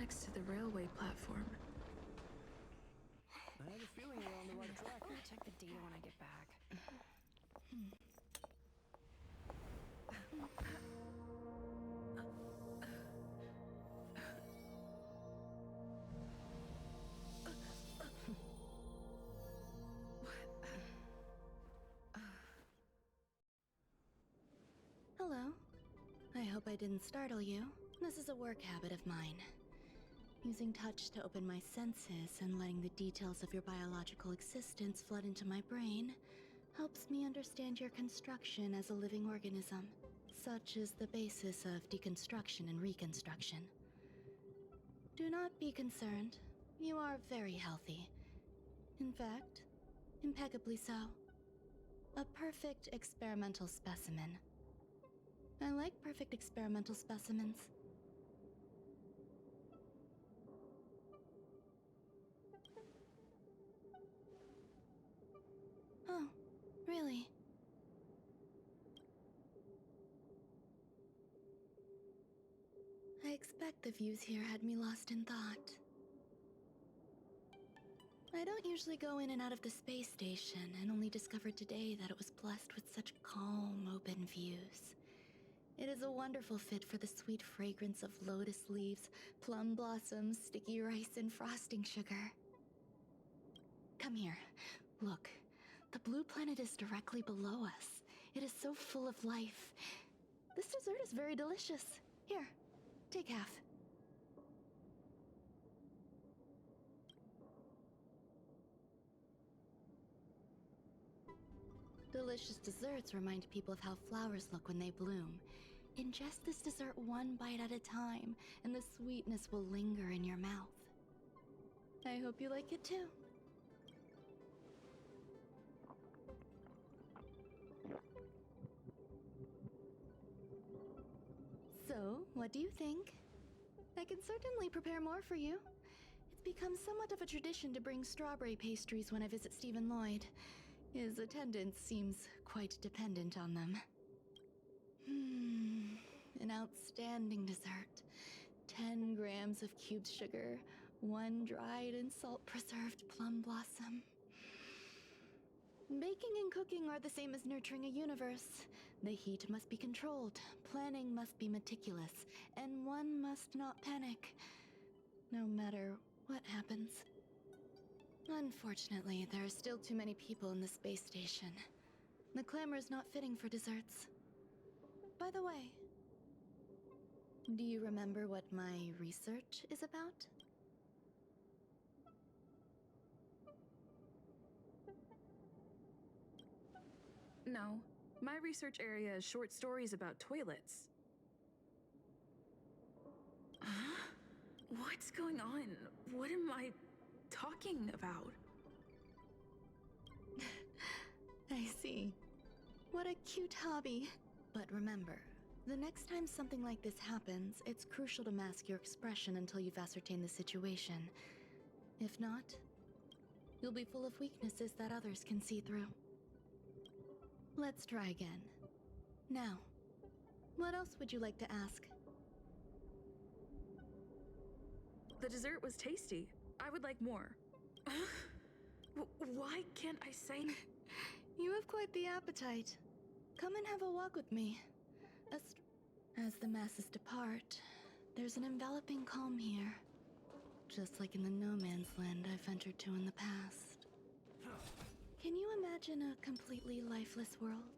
next to the railway platform. I have a feeling we're on the right track. I'm gonna check the data when I get back. Hello. I hope I didn't startle you. This is a work habit of mine. Using touch to open my senses and letting the details of your biological existence flood into my brain helps me understand your construction as a living organism. Such is the basis of deconstruction and reconstruction. Do not be concerned. You are very healthy. In fact, impeccably so. A perfect experimental specimen. I like perfect experimental specimens. Oh, really? I expect the views here had me lost in thought. I don't usually go in and out of the space station, and only discovered today that it was blessed with such calm, open views. It is a wonderful fit for the sweet fragrance of lotus leaves, plum blossoms, sticky rice, and frosting sugar. Come here. Look. The blue planet is directly below us. It is so full of life. This dessert is very delicious. Here, take half. Delicious desserts remind people of how flowers look when they bloom. Ingest this dessert one bite at a time, and the sweetness will linger in your mouth. I hope you like it too. So, what do you think? I can certainly prepare more for you. It's become somewhat of a tradition to bring strawberry pastries when I visit Stephen Lloyd. His attendance seems quite dependent on them. An outstanding dessert. 10 grams of cubed sugar, 1 dried and salt-preserved plum blossom. Baking and cooking are the same as nurturing a universe. The heat must be controlled, planning must be meticulous, and one must not panic, no matter what happens. Unfortunately, there are still too many people in the space station. The clamor is not fitting for desserts. By the way, do you remember what my research is about? No, my research area is short stories about toilets. Huh? What's going on? What am I talking about? I see. What a cute hobby. But remember, the next time something like this happens, it's crucial to mask your expression until you've ascertained the situation. If not, you'll be full of weaknesses that others can see through. Let's try again. Now, what else would you like to ask? The dessert was tasty. I would like more. Why can't I say? You have quite the appetite. Come and have a walk with me. As the masses depart, there's an enveloping calm here. Just like in the no man's land I've ventured to in the past. Can you imagine a completely lifeless world?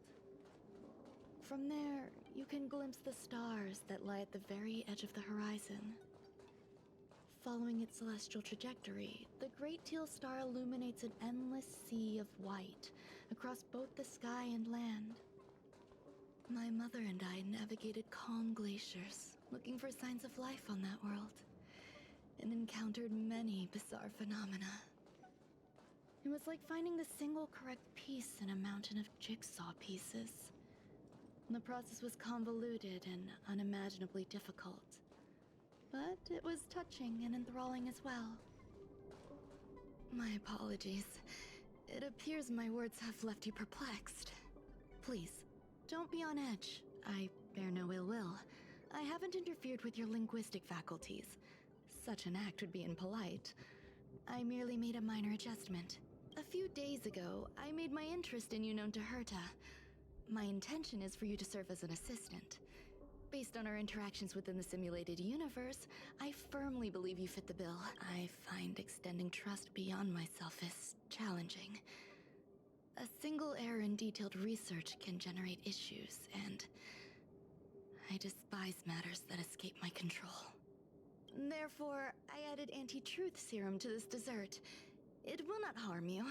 From there, you can glimpse the stars that lie at the very edge of the horizon. Following its celestial trajectory, the Great Teal Star illuminates an endless sea of white across both the sky and land. My mother and I navigated calm glaciers, looking for signs of life on that world, and encountered many bizarre phenomena. It was like finding the single correct piece in a mountain of jigsaw pieces. The process was convoluted and unimaginably difficult, but it was touching and enthralling as well. My apologies. It appears my words have left you perplexed. Please, don't be on edge. I bear no ill will. I haven't interfered with your linguistic faculties. such an act would be impolite. I merely made a minor adjustment. A few days ago, I made my interest in you known to Herta. My intention is for you to serve as an assistant. Based on our interactions within the simulated universe, I firmly believe you fit the bill. I find extending trust beyond myself is challenging. A single error in detailed research can generate issues, and I despise matters that escape my control. Therefore, I added anti-truth serum to this dessert. It will not harm you.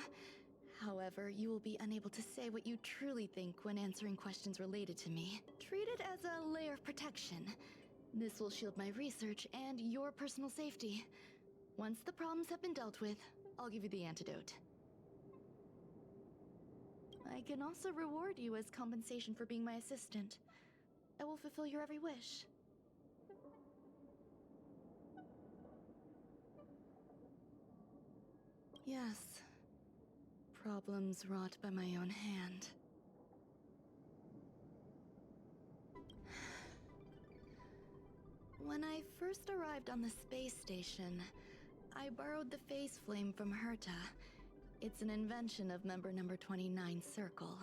However, you will be unable to say what you truly think when answering questions related to me. Treat it as a layer of protection. This will shield my research and your personal safety. Once the problems have been dealt with, I'll give you the antidote. I can also reward you as compensation for being my assistant. I will fulfill your every wish. Yes. Problems wrought by my own hand. When I first arrived on the space station, I borrowed the phase flame from Herta. It's an invention of member number 29 Circle.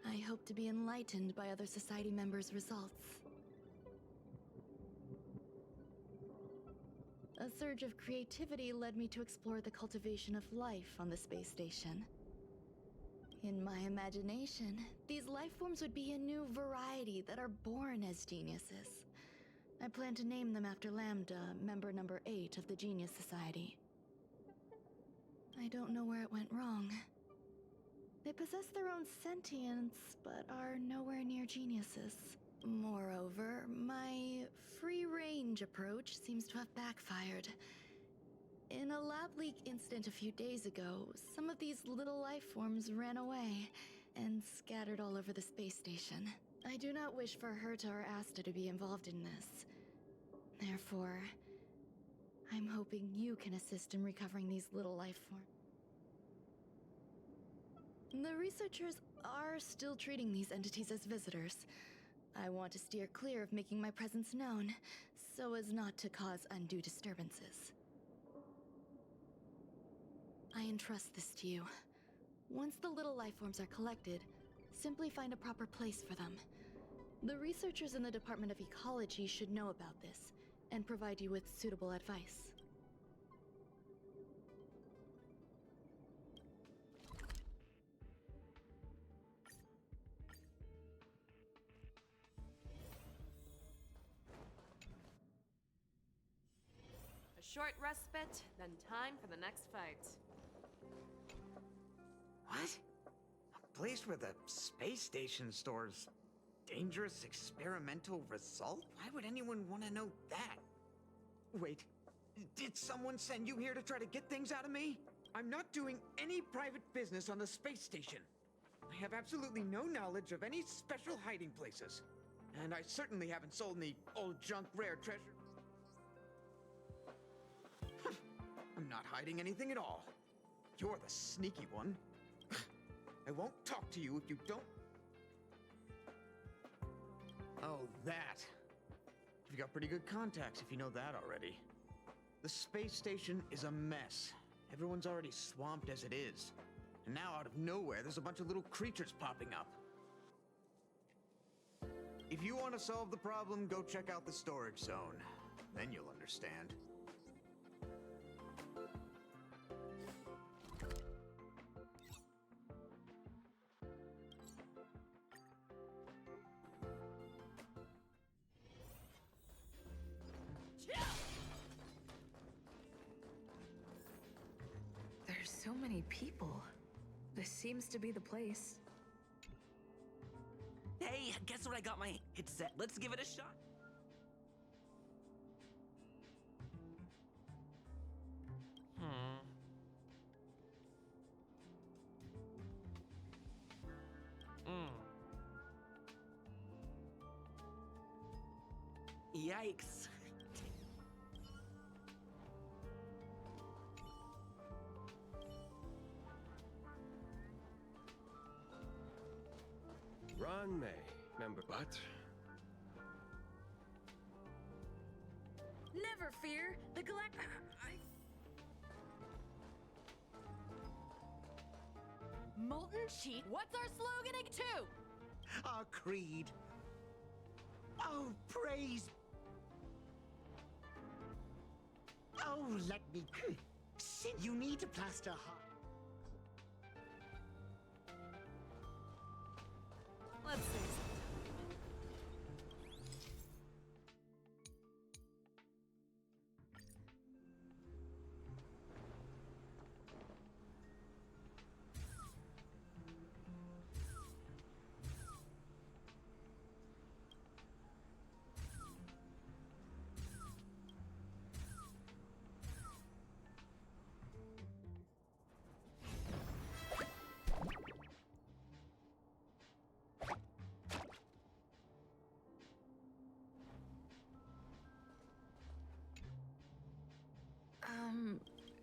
I hope to be enlightened by other society members' results. A surge of creativity led me to explore the cultivation of life on the space station. In my imagination, these life forms would be a new variety that are born as geniuses. I plan to name them after Lambda, member number 8 of the Genius Society. I don't know where it went wrong. They possess their own sentience, but are nowhere near geniuses. Moreover, my free-range approach seems to have backfired. In a lab leak incident a few days ago, some of these little life forms ran away and scattered all over the space station. I do not wish for Herta or Asta to be involved in this. Therefore, I'm hoping you can assist in recovering these little life forms. The researchers are still treating these entities as visitors. I want to steer clear of making my presence known, so as not to cause undue disturbances. I entrust this to you. Once the little life forms are collected, simply find a proper place for them. The researchers in the Department of Ecology should know about this, and provide you with suitable advice. A short respite, then time for the next fight. What? A place where the space station stores dangerous experimental result? Why would anyone want to know that? Wait, did someone send you here to try to get things out of me? I'm not doing any private business on the space station. I have absolutely no knowledge of any special hiding places. And I certainly haven't sold any old junk rare treasure. I'm not hiding anything at all. You're the sneaky one. I won't talk to you if you don't... Oh, that. You've got pretty good contacts if you know that already. The space station is a mess. Everyone's already swamped as it is. And now out of nowhere, there's a bunch of little creatures popping up. If you want to solve the problem, go check out the storage zone. Then you'll understand. There's so many people. This seems to be the place. Hey, guess what I got my headset? Let's give it a shot. Yikes. Run, May. Remember, but Never fear. The Molten cheat? What's our slogan too? Our creed. Oh, praise. Oh, let me. You need to plaster hard. Let's see.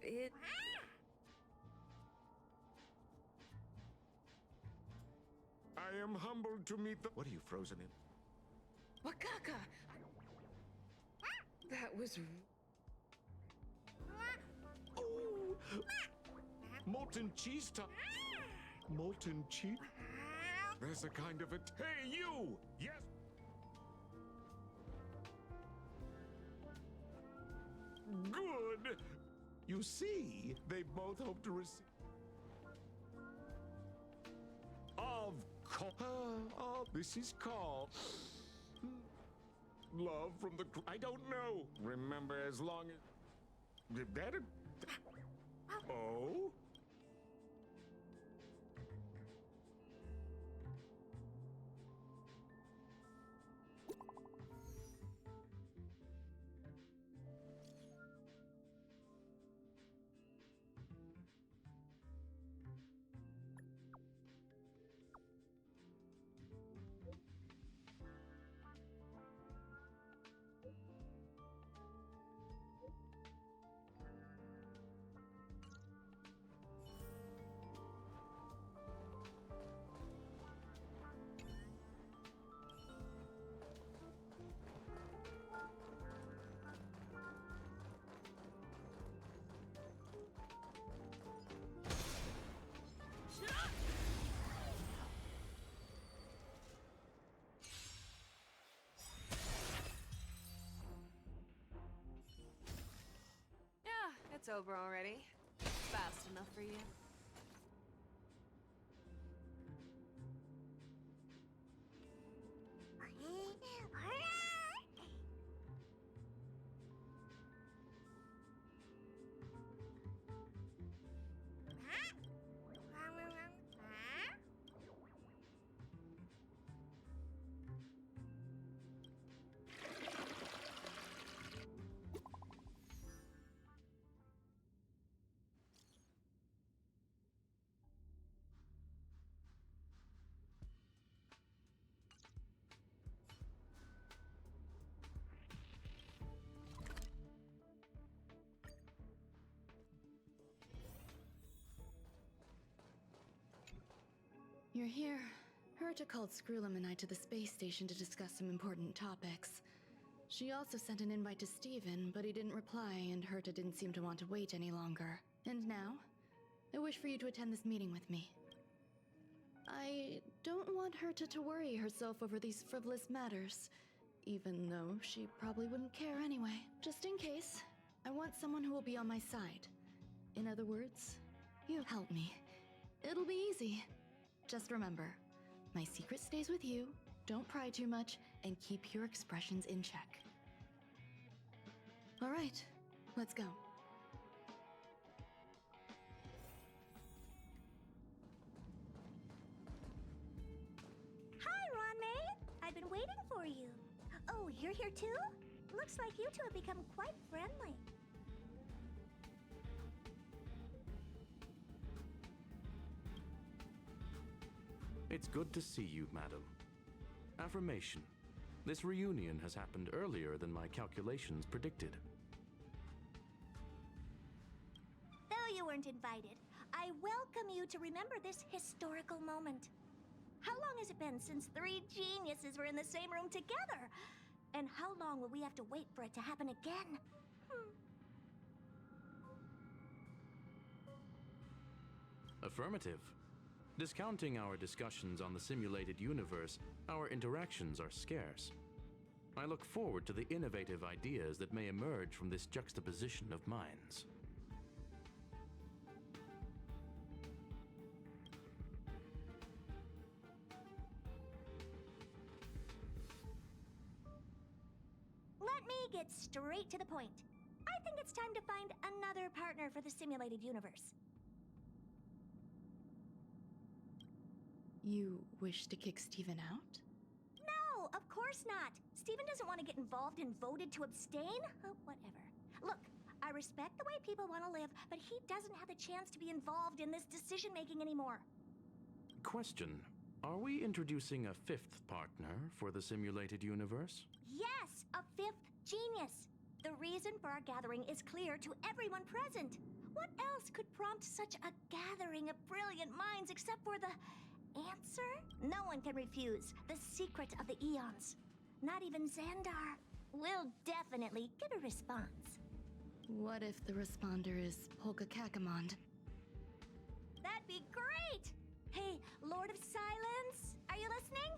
it. I am humbled to meet the. What are you frozen in? Wakaka! That was. Oh! Molten cheese top. Molten cheese? There's a kind of a. Hey, you! Yes! Good! You see, they both hope to receive. This is called love from the. I don't know. Remember, as long as that. Oh. Yeah, it's over already. Fast enough for you. You're here. Herta called Screwlum and I to the space station to discuss some important topics. She also sent an invite to Steven, but he didn't reply, and Herta didn't seem to want to wait any longer. And now, I wish for you to attend this meeting with me. I don't want Herta to worry herself over these frivolous matters, even though she probably wouldn't care anyway. Just in case, I want someone who will be on my side. In other words, you help me. It'll be easy. Just remember, my secret stays with you, don't pry too much, and keep your expressions in check. All right, let's go. Hi, Ronmei! I've been waiting for you. Oh, you're here too? Looks like you two have become quite friendly. It's good to see you, madam. Affirmation. This reunion has happened earlier than my calculations predicted. Though you weren't invited, I welcome you to remember this historical moment. How long has it been since three geniuses were in the same room together? And how long will we have to wait for it to happen again? Affirmative. Discounting our discussions on the simulated universe, our interactions are scarce. I look forward to the innovative ideas that may emerge from this juxtaposition of minds. Let me get straight to the point. I think it's time to find another partner for the simulated universe. You wish to kick Steven out? No, of course not. Steven doesn't want to get involved and voted to abstain. Whatever. Look, I respect the way people want to live, but he doesn't have the chance to be involved in this decision-making anymore. Question. Are we introducing a fifth partner for the simulated universe? Yes, a fifth genius. The reason for our gathering is clear to everyone present. What else could prompt such a gathering of brilliant minds except for the answer? No one can refuse the secret of the eons. Not even Xandar. We'll definitely get a response. What if the responder is Polka Kakamond? That'd be great! Hey, Lord of Silence, are you listening?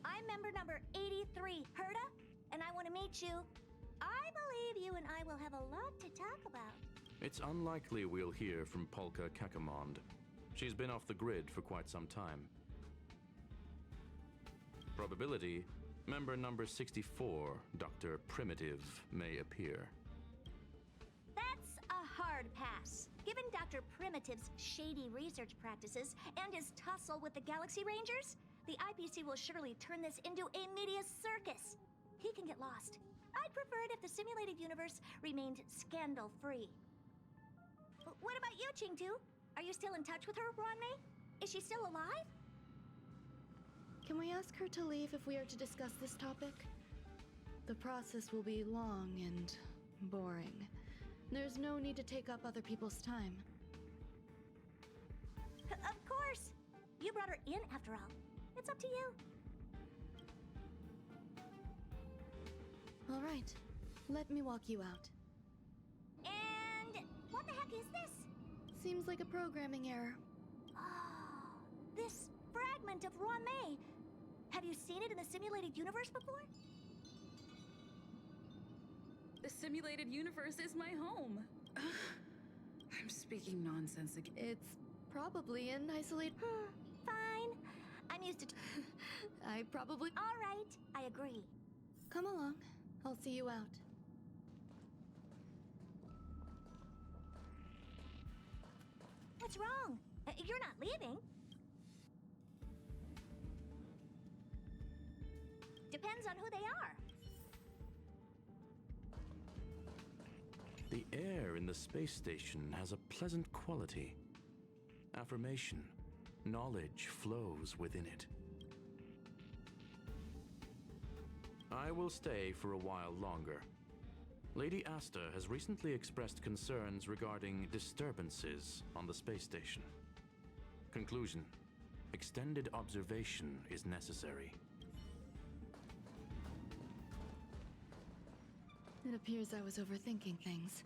I'm member number 83, Herta, and I want to meet you. I believe you and I will have a lot to talk about. It's unlikely we'll hear from Polka Kakamond. She's been off the grid for quite some time. Probability, member number 64, Dr. Primitive, may appear. That's a hard pass. Given Dr. Primitive's shady research practices and his tussle with the Galaxy Rangers, the IPC will surely turn this into a media circus. He can get lost. I'd prefer it if the simulated universe remained scandal-free. What about you, Chingtu? Are you still in touch with her, Ronmei? Is she still alive? Can we ask her to leave if we are to discuss this topic? The process will be long and boring. There's no need to take up other people's time. Of course! You brought her in after all. It's up to you. All right, let me walk you out. And what the heck is this? Seems like a programming error. Oh, this fragment of Ronmei. Have you seen it in the simulated universe before? The simulated universe is my home. I'm speaking nonsense again. It's probably an isolated... Fine. I'm used to... I probably... All right, I agree. Come along. I'll see you out. What's wrong? You're not leaving. Depends on who they are. The air in the space station has a pleasant quality. Affirmation. Knowledge flows within it. I will stay for a while longer. Lady Asta has recently expressed concerns regarding disturbances on the space station. Conclusion. Extended observation is necessary. It appears I was overthinking things.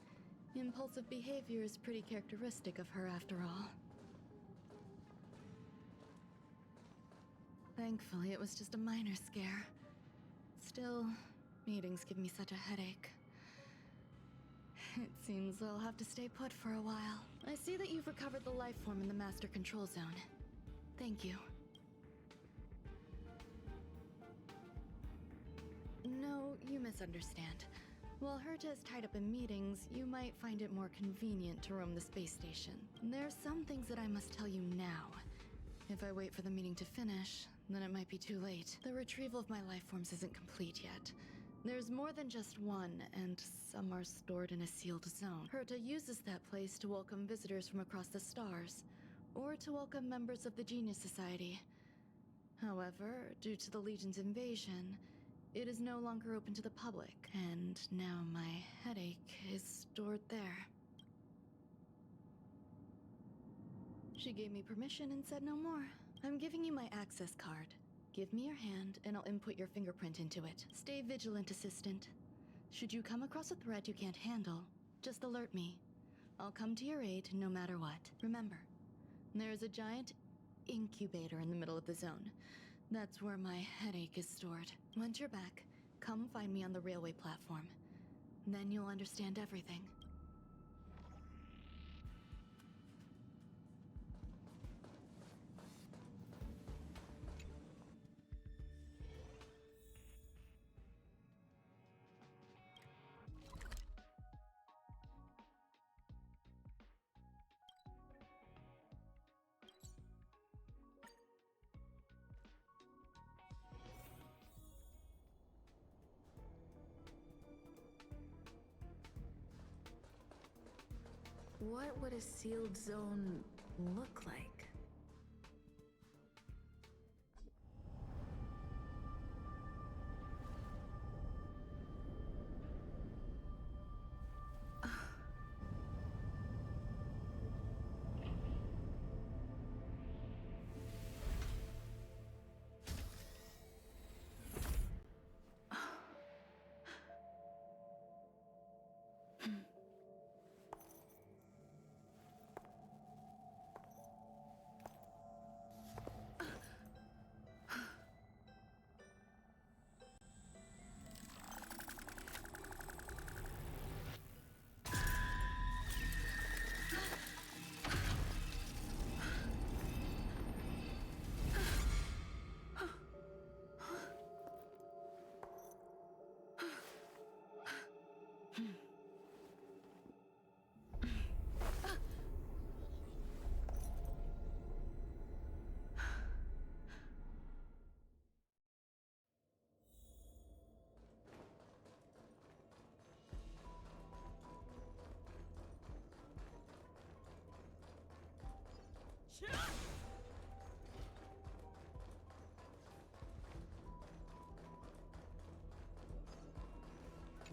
Impulsive behavior is pretty characteristic of her after all. Thankfully, it was just a minor scare. Still, meetings give me such a headache. It seems I'll have to stay put for a while. I see that you've recovered the life form in the Master Control Zone. Thank you. No, you misunderstand. While Herta is tied up in meetings, you might find it more convenient to roam the space station. There's some things that I must tell you now. If I wait for the meeting to finish, then it might be too late. The retrieval of my life forms isn't complete yet. There's more than just one, and some are stored in a sealed zone. Herta uses that place to welcome visitors from across the stars, or to welcome members of the Genius Society. However, due to the Legion's invasion, it is no longer open to the public, and now my headache is stored there. She gave me permission and said no more. I'm giving you my access card. Give me your hand, and I'll input your fingerprint into it. Stay vigilant, Assistant. Should you come across a threat you can't handle, just alert me. I'll come to your aid no matter what. Remember, there is a giant incubator in the middle of the zone. That's where my headache is stored. Once you're back, come find me on the railway platform. Then you'll understand everything. What would a sealed zone look like?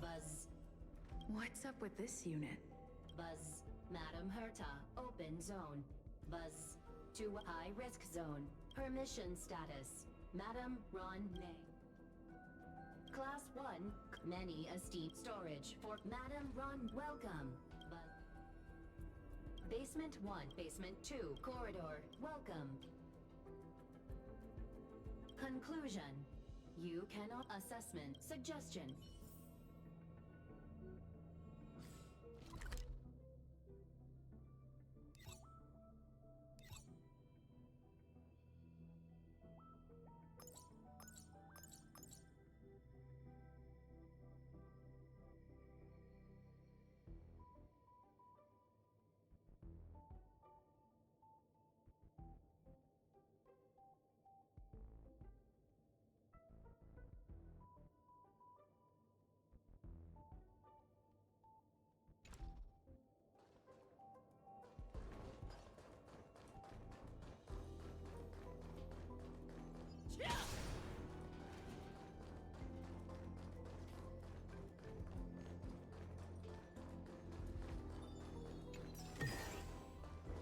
Buzz. What's up with this unit? Buzz. Madam Herta, open zone. Buzz. To high risk zone. Permission status. Madam Ron May. Class 1, many esteemed storage for Madam Ron. Welcome. Basement 1, Basement 2, corridor. Welcome. Conclusion. You cannot assessment. Suggestion.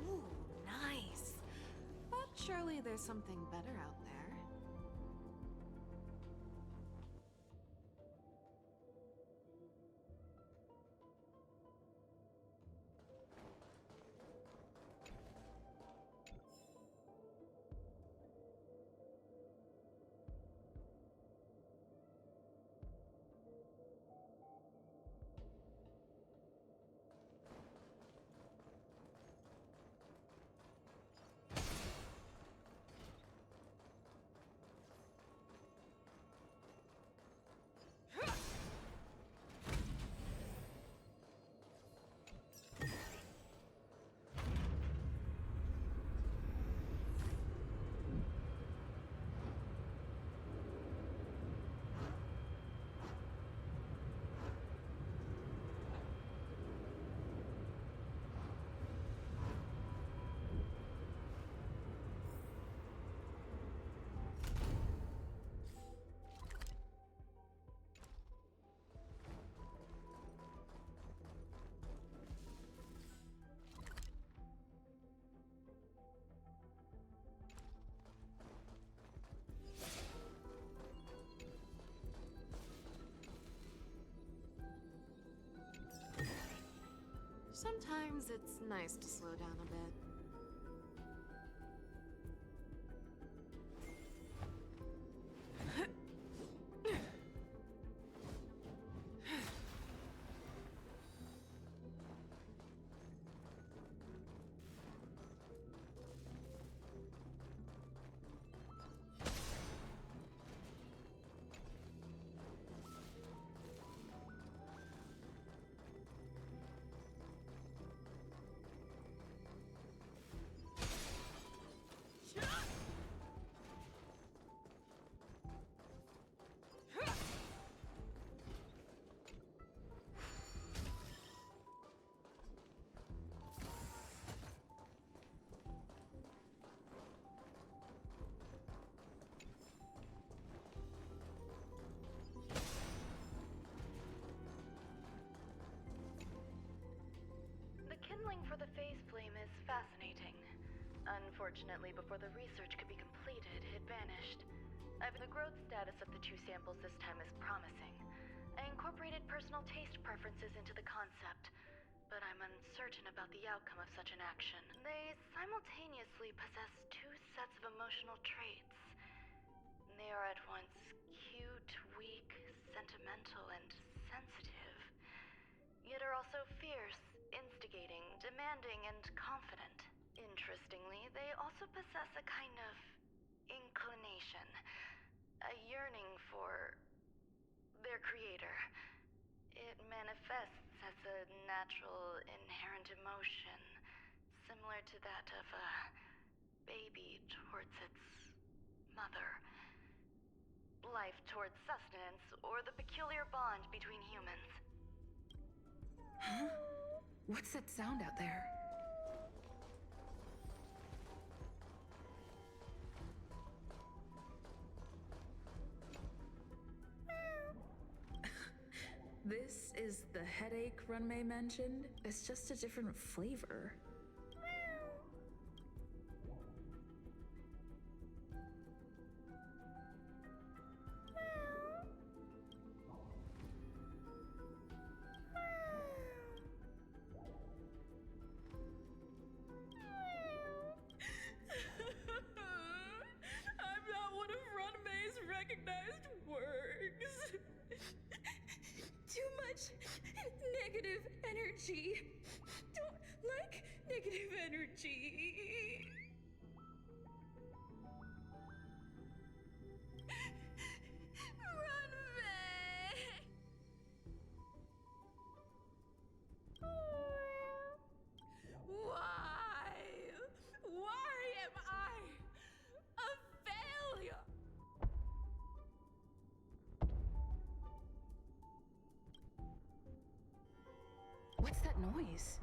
Ooh, nice. But surely there's something better out there. Sometimes it's nice to slow down a bit. The kindling for the phase flame is fascinating. Unfortunately, before the research could be completed, it vanished. The growth status of the two samples this time is promising. I incorporated personal taste preferences into the concept, but I'm uncertain about the outcome of such an action. They simultaneously possess two sets of emotional traits. They are at once cute, weak, sentimental, and sensitive, yet are also fierce, instigating, demanding, and confident. Interestingly, they also possess a kind of inclination, a yearning for their creator. It manifests as a natural, inherent emotion, similar to that of a baby towards its mother. Life towards sustenance, or the peculiar bond between humans. Huh? What's that sound out there? This is the headache Runmei mentioned. It's just a different flavor. I'm not one of Runmei's recognized works. Too much negative energy. Don't like negative energy. Runmei! Why? Why am I a failure? What's that noise?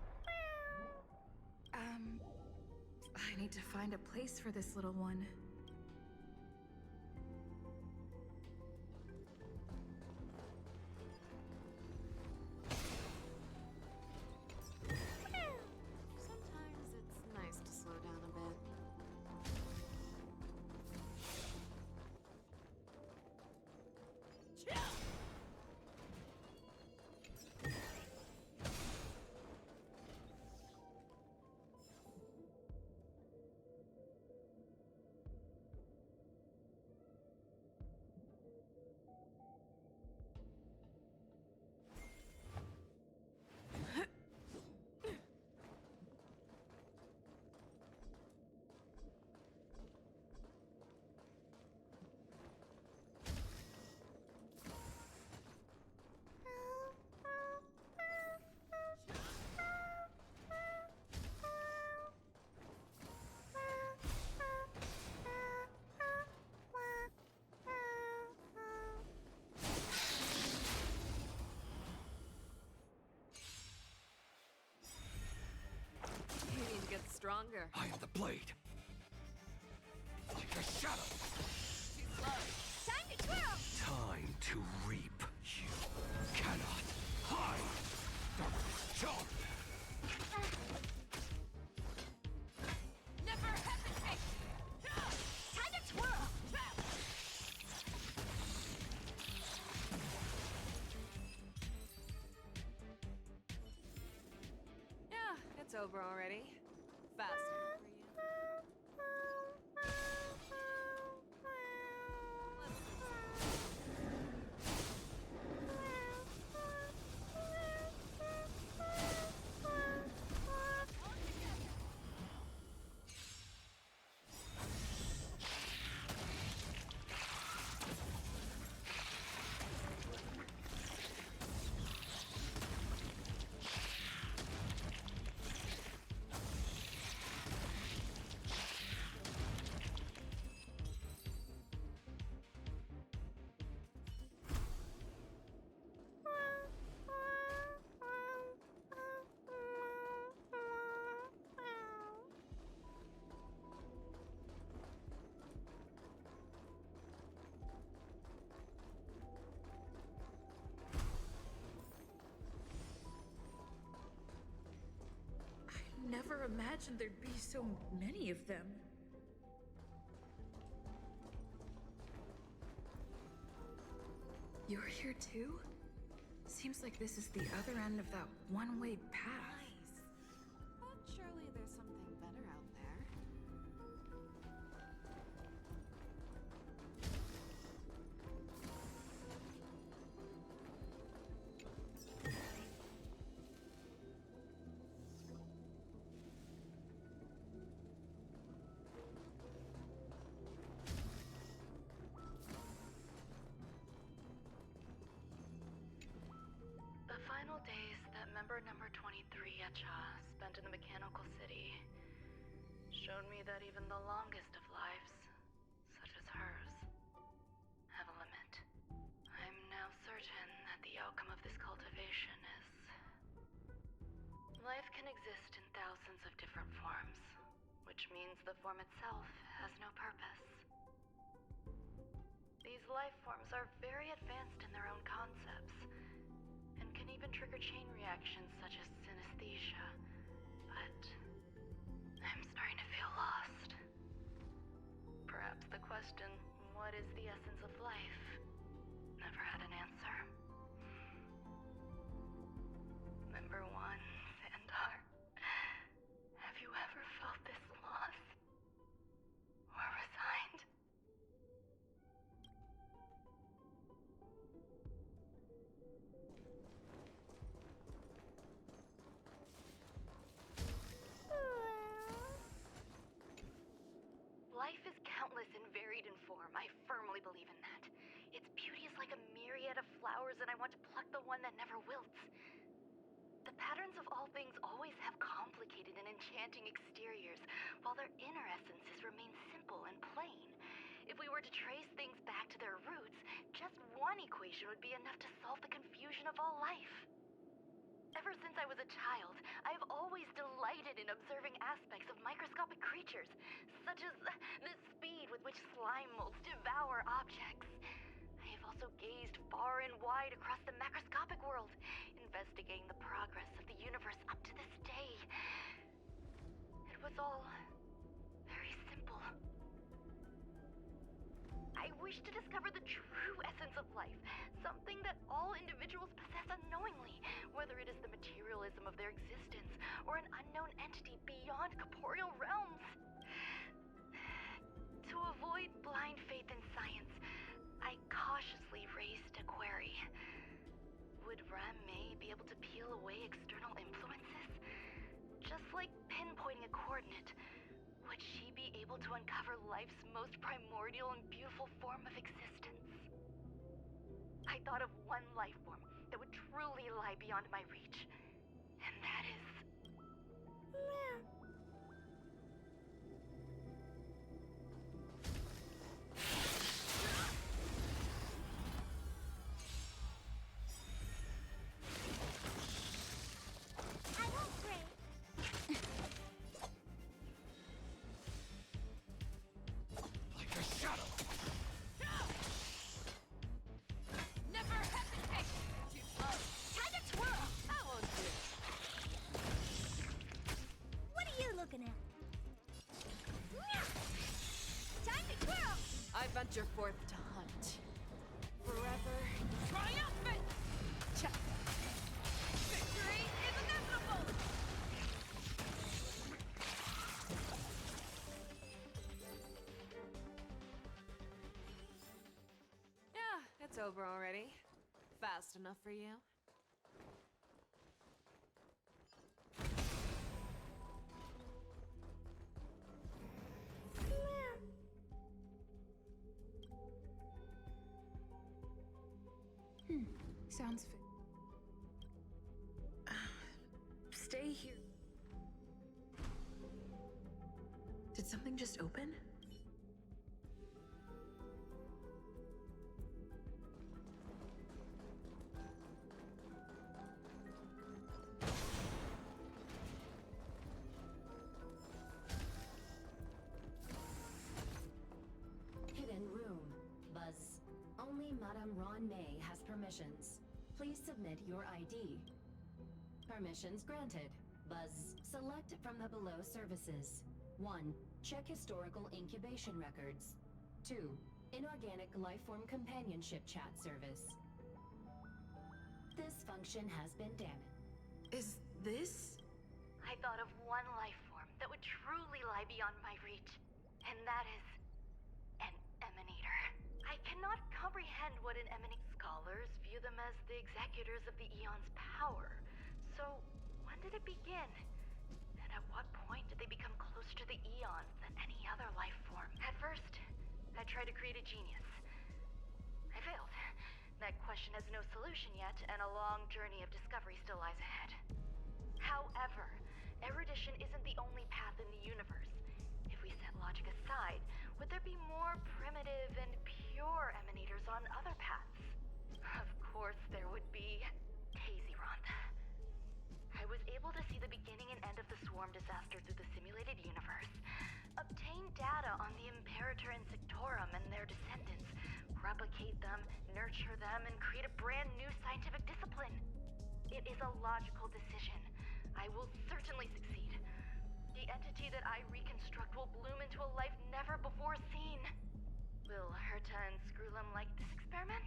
I need to find a place for this little one. Sometimes it's nice to slow down a bit. You need to get stronger. I am the blade. Like a shadow. Too slow. Time to twirl! Time to reap. You cannot hide. Darkness charm. Never hesitate! Time to twirl! Yeah, sober already. Fast enough for you. Never imagined there'd be so many of them. You're here too? Seems like this is the other end of that one-way path. Nice. But surely there's something better out there. The final days that member number 23 Echa spent in the mechanical city showed me that even the longest of lives, such as hers, have a limit. I'm now certain that the outcome of this cultivation is... Life can exist in thousands of different forms, which means the form itself has no purpose. These life forms are very advanced in their own concepts, and can even trigger chain reactions such as synesthesia. But I'm starting to feel lost. Perhaps the question, what is the essence of life, never had an answer. Member 1, Sandar, have you ever felt this lost? Or resigned? Life is countless and varied in form. I firmly believe in that. Its beauty is like a myriad of flowers, and I want to pluck the one that never wilts. The patterns of all things always have complicated and enchanting exteriors, while their inner essences remain simple and plain. If we were to trace things back to their roots, just one equation would be enough to solve the confusion of all life. Ever since I was a child, I have always delighted in observing aspects of microscopic creatures, such as the speed with which slime molds devour objects. I have also gazed far and wide across the macroscopic world, investigating the progress of the universe up to this day. It was all very simple. I wish to discover the true essence of life, something that all individuals possess unknowingly, whether it is the materialism of their existence or an unknown entity beyond corporeal realms. To avoid blind faith in science, I cautiously raised a query. Would Ram-Mei be able to peel away external influences? Just like pinpointing a coordinate, would she be able to uncover life's most primordial and beautiful form of existence? I thought of one life form that would truly lie beyond my reach, and that is... I won't pray. Like a shadow. Never hesitate! Too close! Time to twirl! I won't do it. What are you looking at? Time to twirl! I venture forth to hunt. Forever triumphant! Check. Victory is inevitable! over already. Fast enough for you? Sounds stay here. Did something just open? Hidden room. Buzz. Only Madame Ron May has permissions. Please submit your ID. Permissions granted. Buzz. Select from the below services. 1. Check historical incubation records. 2. Inorganic lifeform companionship chat service. This function has been damaged. Is this? I thought of one life form that would truly lie beyond my reach, and that is an emanator. I cannot comprehend what an emanator. Scholars view them as the executors of the Eon's power. So, when did it begin? And at what point did they become closer to the Eons than any other life form? At first, I tried to create a genius. I failed. That question has no solution yet, and a long journey of discovery still lies ahead. However, erudition isn't the only path in the universe. If we set logic aside, would there be more primitive and pure emanators on other paths? Of course there would be. Tazyron. I was able to see the beginning and end of the swarm disaster through the simulated universe, obtain data on the Imperator and Sectorum and their descendants, replicate them, nurture them, and create a brand new scientific discipline. It is a logical decision. I will certainly succeed. The entity that I reconstruct will bloom into a life never before seen. Will Herta and Screwlum like this experiment?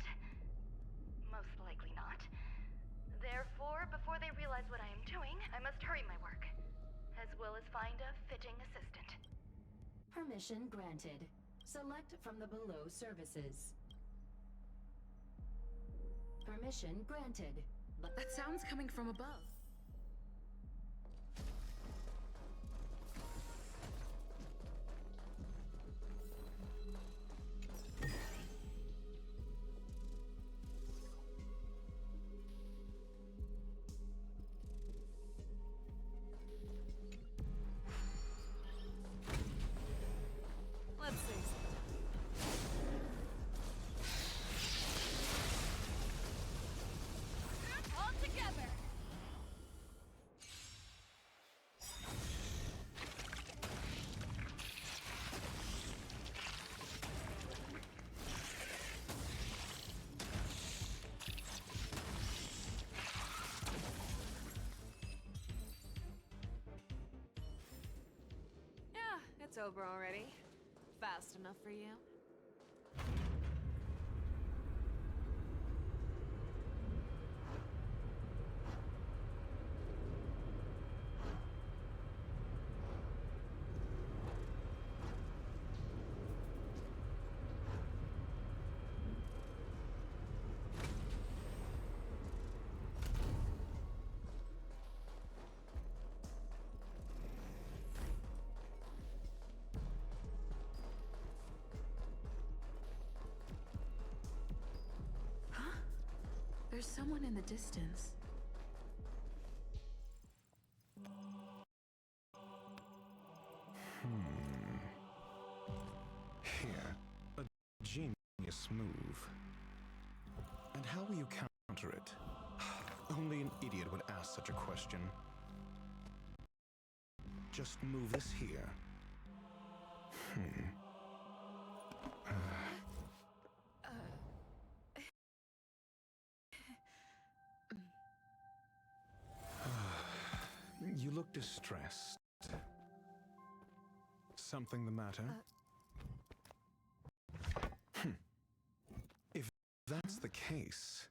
Most likely not. Therefore, before they realize what I am doing, I must hurry my work, as well as find a fitting assistant. Permission granted. Select from the below services. Permission granted. That sound's coming from above. Let's see. All together! Yeah, it's over already. Fast enough for you? There's someone in the distance. Here, a genius move. And how will you counter it? Only an idiot would ask such a question. Just move this here. You look distressed. Something the matter? If that's the case,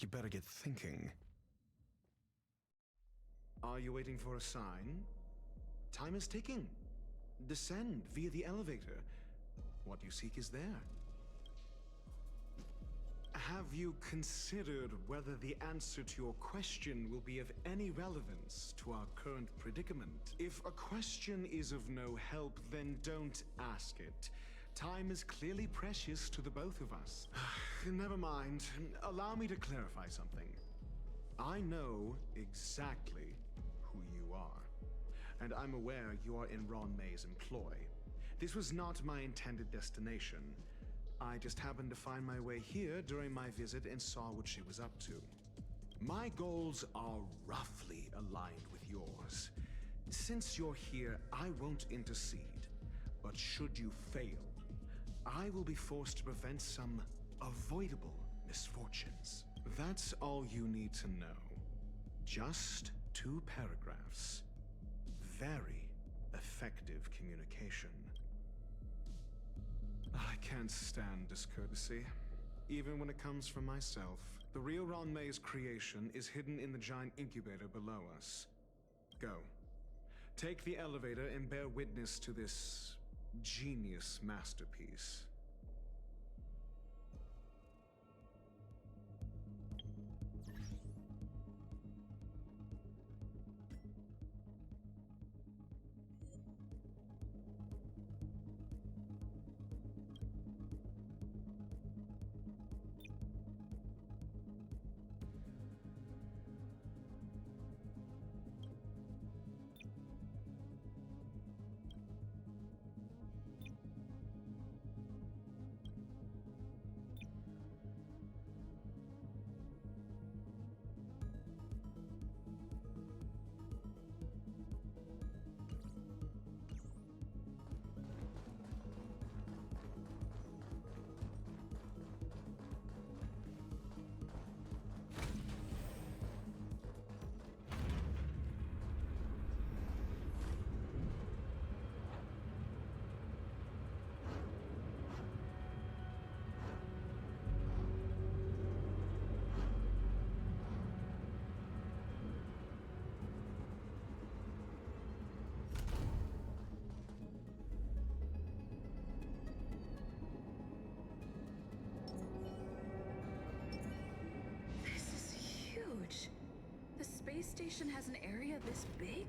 you better get thinking. Are you waiting for a sign? Time is ticking. Descend via the elevator. What you seek is there. Have you considered whether the answer to your question will be of any relevance to our current predicament? If a question is of no help, then don't ask it. Time is clearly precious to the both of us. Never mind. Allow me to clarify something. I know exactly who you are, and I'm aware you are in Ron May's employ. This was not my intended destination. I just happened to find my way here during my visit and saw what she was up to. My goals are roughly aligned with yours. Since you're here, I won't intercede. But should you fail, I will be forced to prevent some avoidable misfortunes. That's all you need to know. Just 2 paragraphs. Very effective communication. I can't stand discourtesy, even when it comes from myself. The real Ron May's creation is hidden in the giant incubator below us. Go. Take the elevator and bear witness to this genius masterpiece. Space station has an area this big?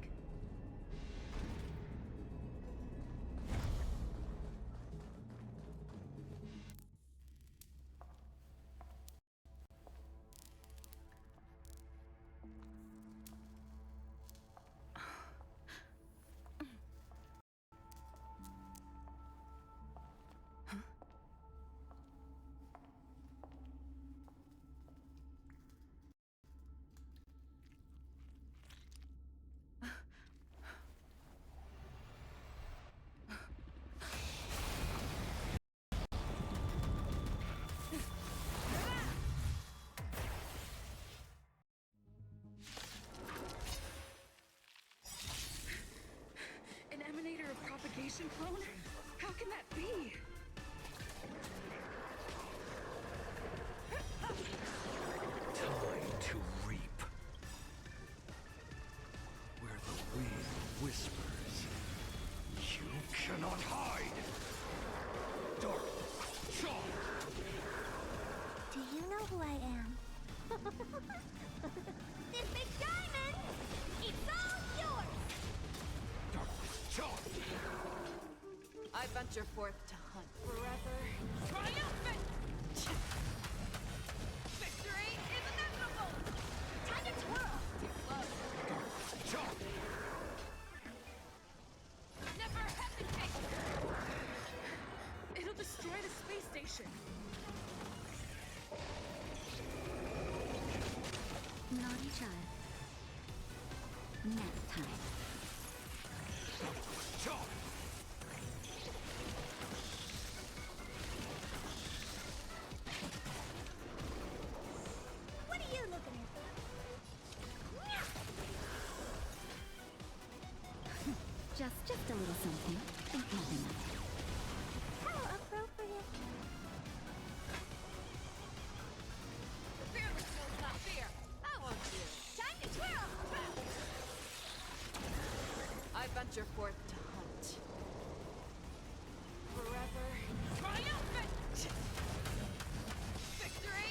Propagation clone? How can that be? Time to reap. Where the wind whispers, you cannot hide. Dark Shaw. Do you know who I am? This big diamond! It's all yours! Dark Shaw. I venture forth to hunt forever. Triumphant! Victory is inevitable! Time to twirl! Dark Never hesitate! It'll destroy the space station. Naughty child. Nap time. Shaw. What are you looking at? Just a little something. Think nothing of it. How appropriate. Fearless knows not fear. I won't do. Time to twirl! I venture forth to hunt forever. Triumphant! Victory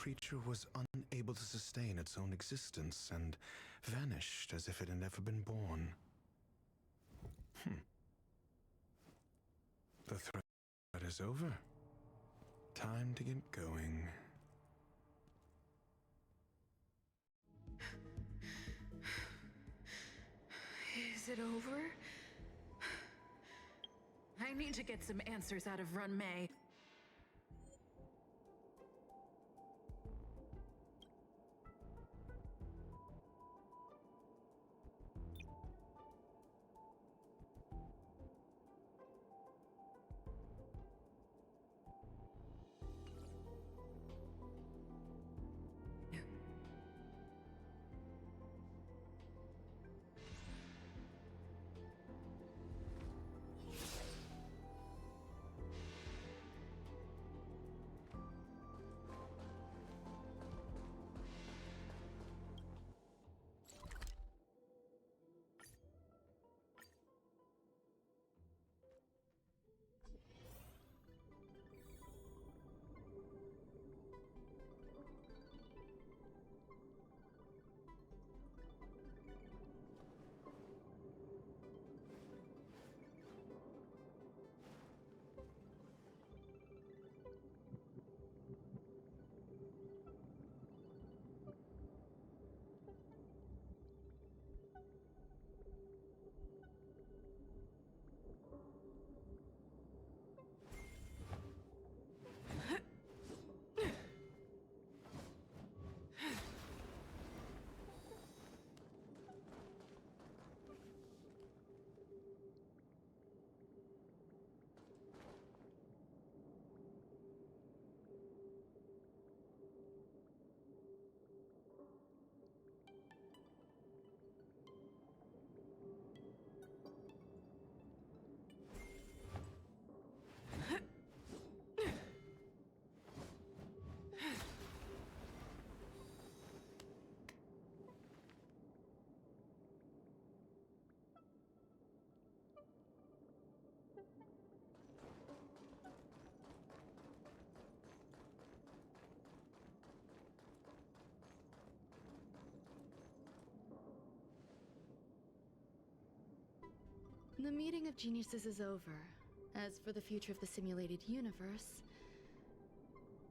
creature was unable to sustain its own existence and vanished as if it had never been born. The threat is over. Time to get going. Is it over? I need to get some answers out of Run May. The meeting of geniuses is over. As for the future of the simulated universe,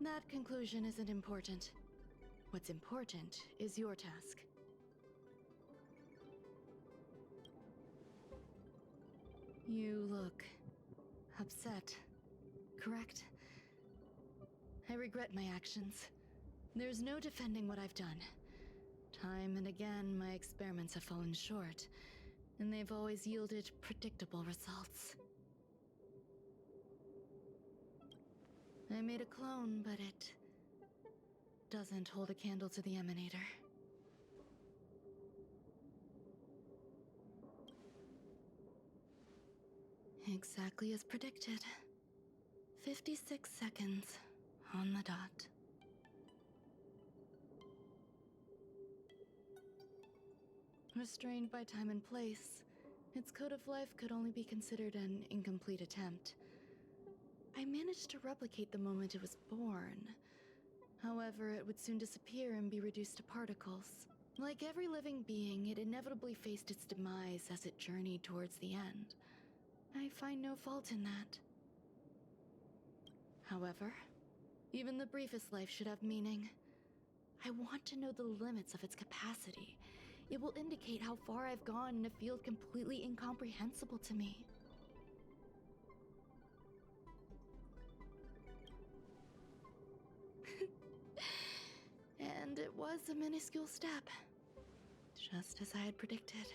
that conclusion isn't important. What's important is your task. You look upset, correct? I regret my actions. There's no defending what I've done. Time and again, my experiments have fallen short, and they've always yielded predictable results. I made a clone, but it doesn't hold a candle to the Emanator. Exactly as predicted. 56 seconds on the dot. Restrained by time and place, its code of life could only be considered an incomplete attempt. I managed to replicate the moment it was born. However, it would soon disappear and be reduced to particles. Like every living being, it inevitably faced its demise as it journeyed towards the end. I find no fault in that. However, even the briefest life should have meaning. I want to know the limits of its capacity. It will indicate how far I've gone in a field completely incomprehensible to me. And it was a minuscule step, just as I had predicted.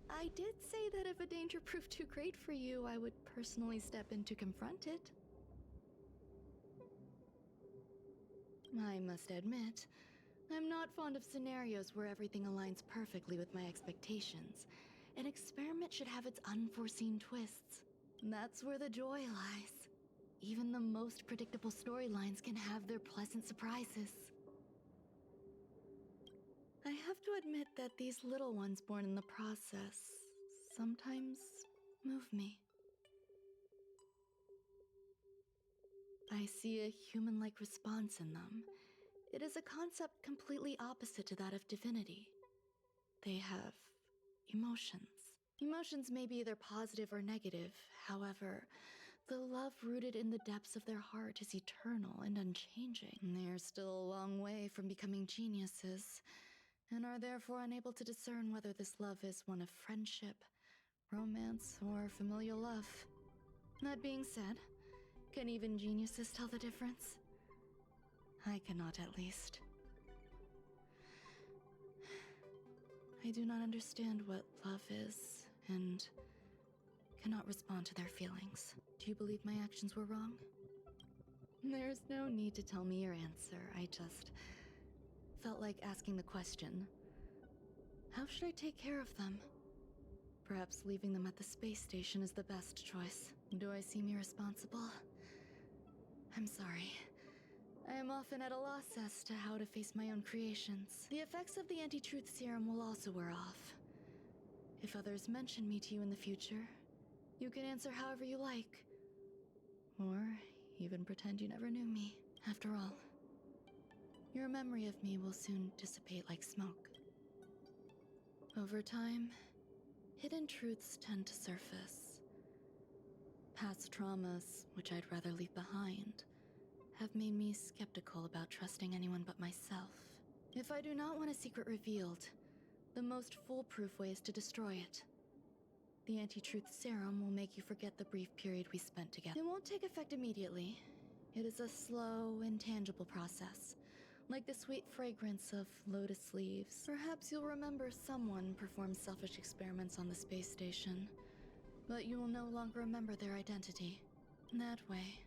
I did say that if a danger proved too great for you, I would personally step in to confront it. I must admit, I'm not fond of scenarios where everything aligns perfectly with my expectations. An experiment should have its unforeseen twists. That's where the joy lies. Even the most predictable storylines can have their pleasant surprises. I have to admit that these little ones born in the process sometimes move me. I see a human-like response in them. It is a concept completely opposite to that of divinity. They have emotions. Emotions may be either positive or negative. However, the love rooted in the depths of their heart is eternal and unchanging. They are still a long way from becoming geniuses, and are therefore unable to discern whether this love is one of friendship, romance, or familial love. That being said, can even geniuses tell the difference? I cannot, at least. I do not understand what love is, and cannot respond to their feelings. Do you believe my actions were wrong? There's no need to tell me your answer. I just felt like asking the question. How should I take care of them? Perhaps leaving them at the space station is the best choice. Do I seem irresponsible? I'm sorry. I am often at a loss as to how to face my own creations. The effects of the anti-truth serum will also wear off. If others mention me to you in the future, you can answer however you like. Or even pretend you never knew me. After all, your memory of me will soon dissipate like smoke. Over time, hidden truths tend to surface. Past traumas, which I'd rather leave behind, have made me skeptical about trusting anyone but myself. If I do not want a secret revealed, the most foolproof way is to destroy it. The anti-truth serum will make you forget the brief period we spent together. It won't take effect immediately. It is a slow, intangible process, like the sweet fragrance of lotus leaves. Perhaps you'll remember someone performed selfish experiments on the space station, but you will no longer remember their identity. That way,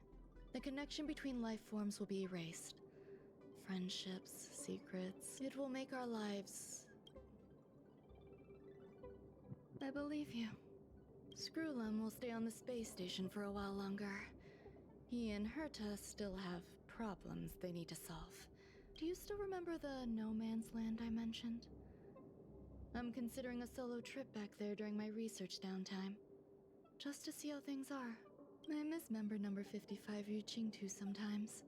the connection between life forms will be erased. Friendships, secrets. It will make our lives... I believe you. Screwlum will stay on the space station for a while longer. He and Herta still have problems they need to solve. Do you still remember the No Man's Land I mentioned? I'm considering a solo trip back there during my research downtime, just to see how things are. I miss member number 55 Yuchingtu sometimes.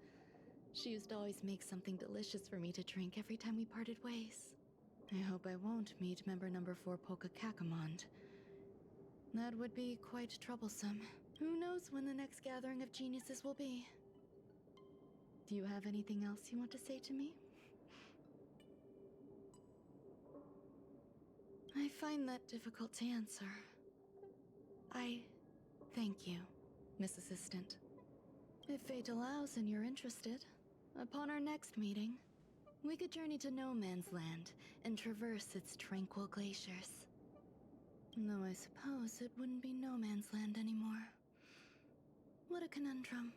She used to always make something delicious for me to drink every time we parted ways. I hope I won't meet member number 4 Polka Kakamond. That would be quite troublesome. Who knows when the next gathering of geniuses will be? Do you have anything else you want to say to me? I find that difficult to answer. I thank you, Miss Assistant. If fate allows and you're interested, upon our next meeting, we could journey to No Man's Land and traverse its tranquil glaciers. Though I suppose it wouldn't be No Man's Land anymore. What a conundrum.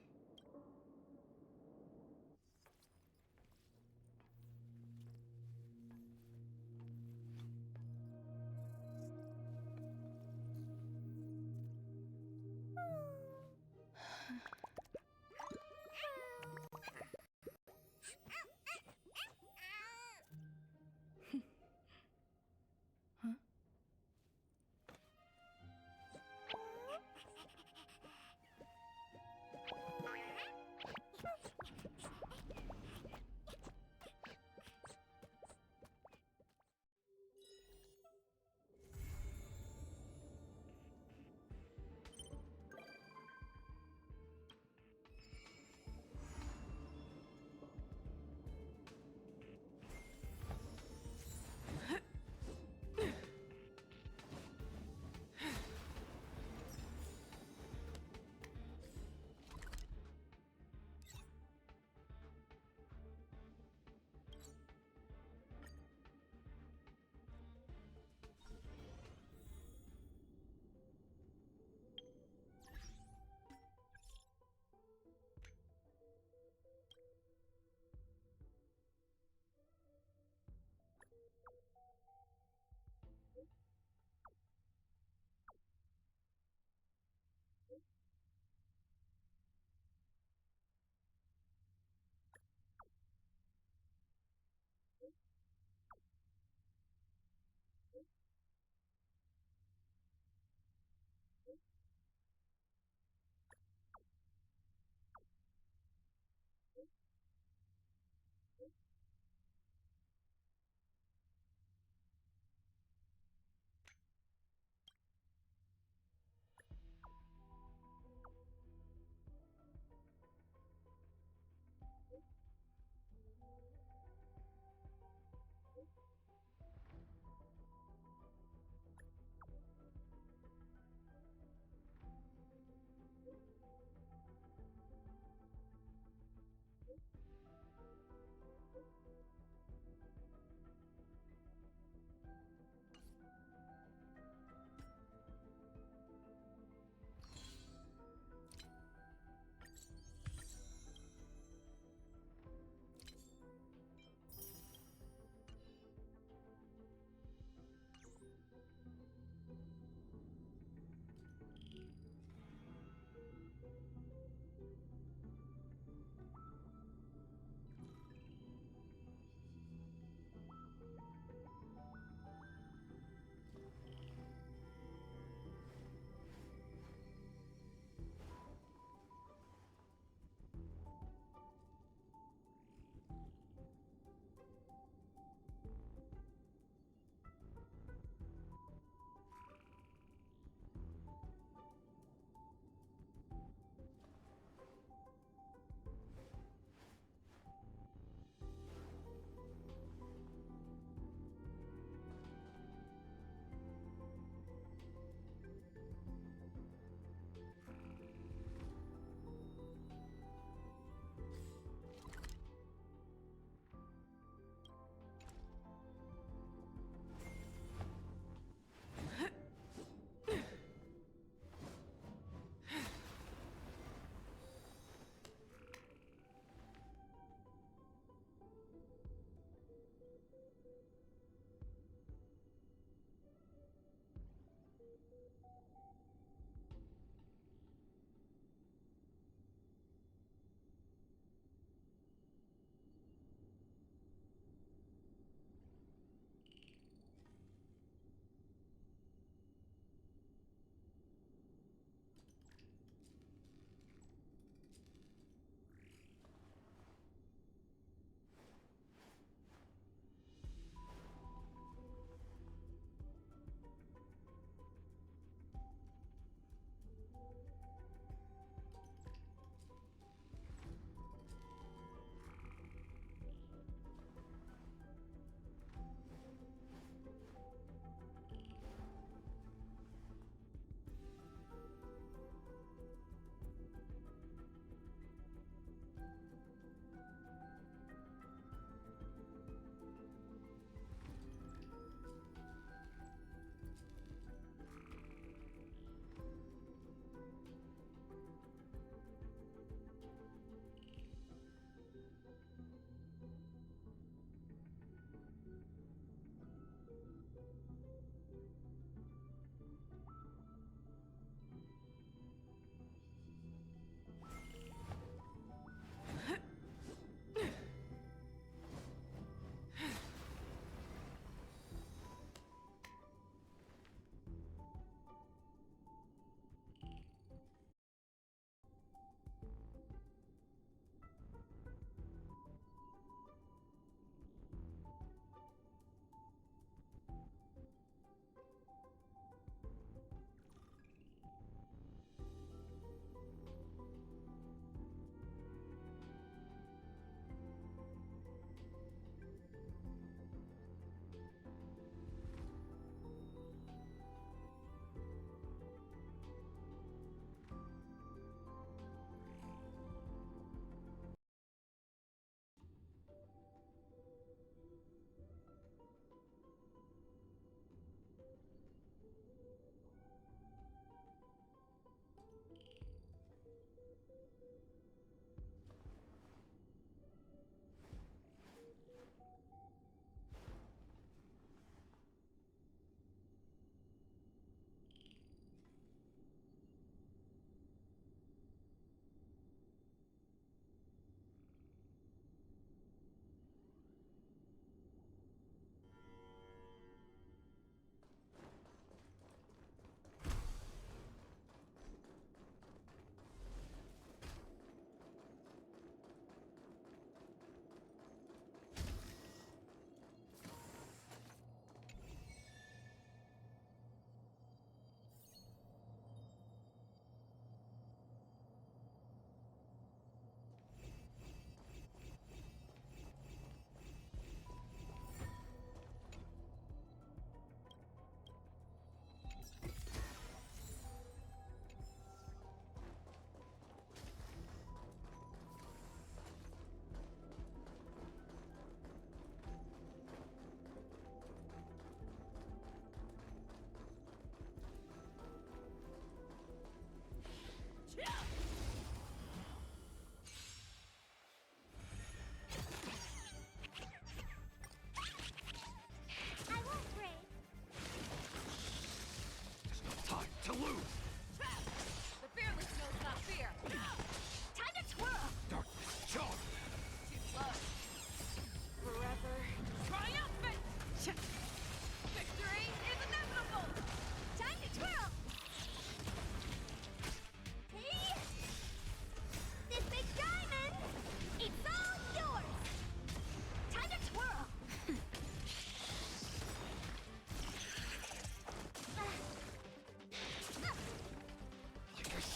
Huh?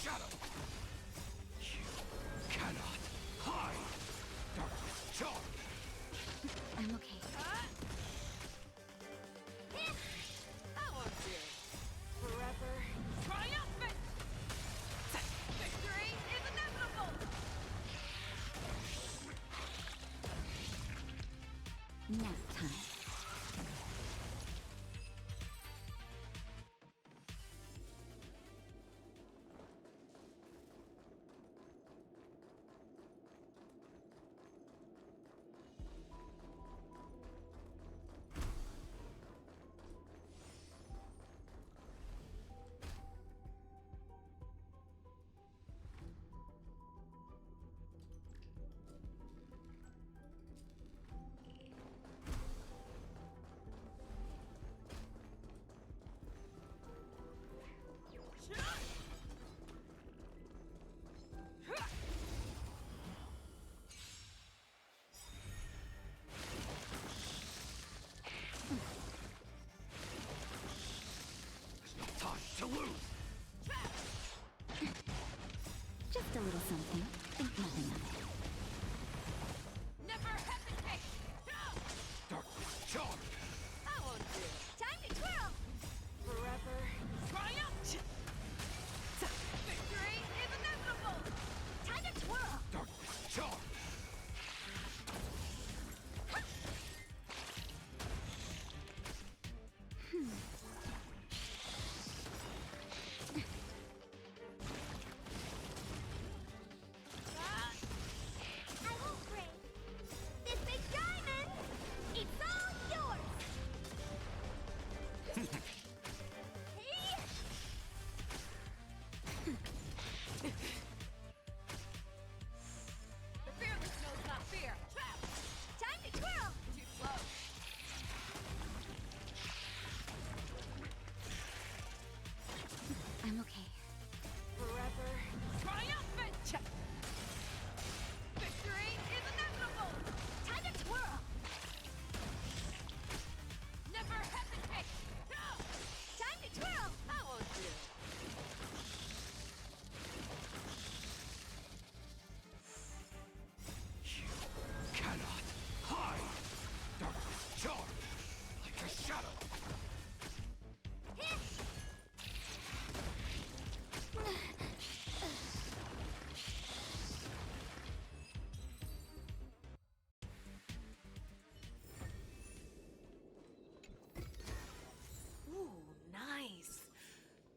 shadow! You cannot hide! Darkness charge! I'm okay. That won't do. Forever triumphant! Victory is inevitable! Nap time. Time to lose! Just a little something. Think nothing of it. Never hesitate! Darkness charge! That won't do. Time to twirl! Forever triumph! Victory is inevitable! Time to twirl! Darkness charge! I won't break. This big diamond, it's all yours! Hey! The fearless knows not fear. Time to twirl! Too slow. I'm okay. Forever triumphant! Victory is inevitable! Time to twirl! Never hesitate! Time to twirl! That won't do. You cannot hide! Darkness charge! Like a shadow! Ooh, nice.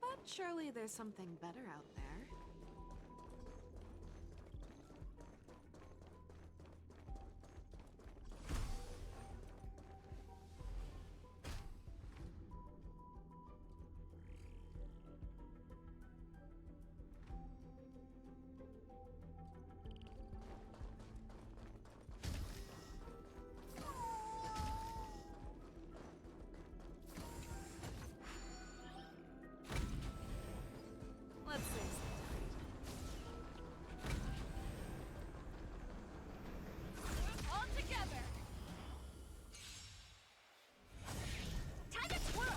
But surely there's something better out there. Let's say all together. Time to twirl!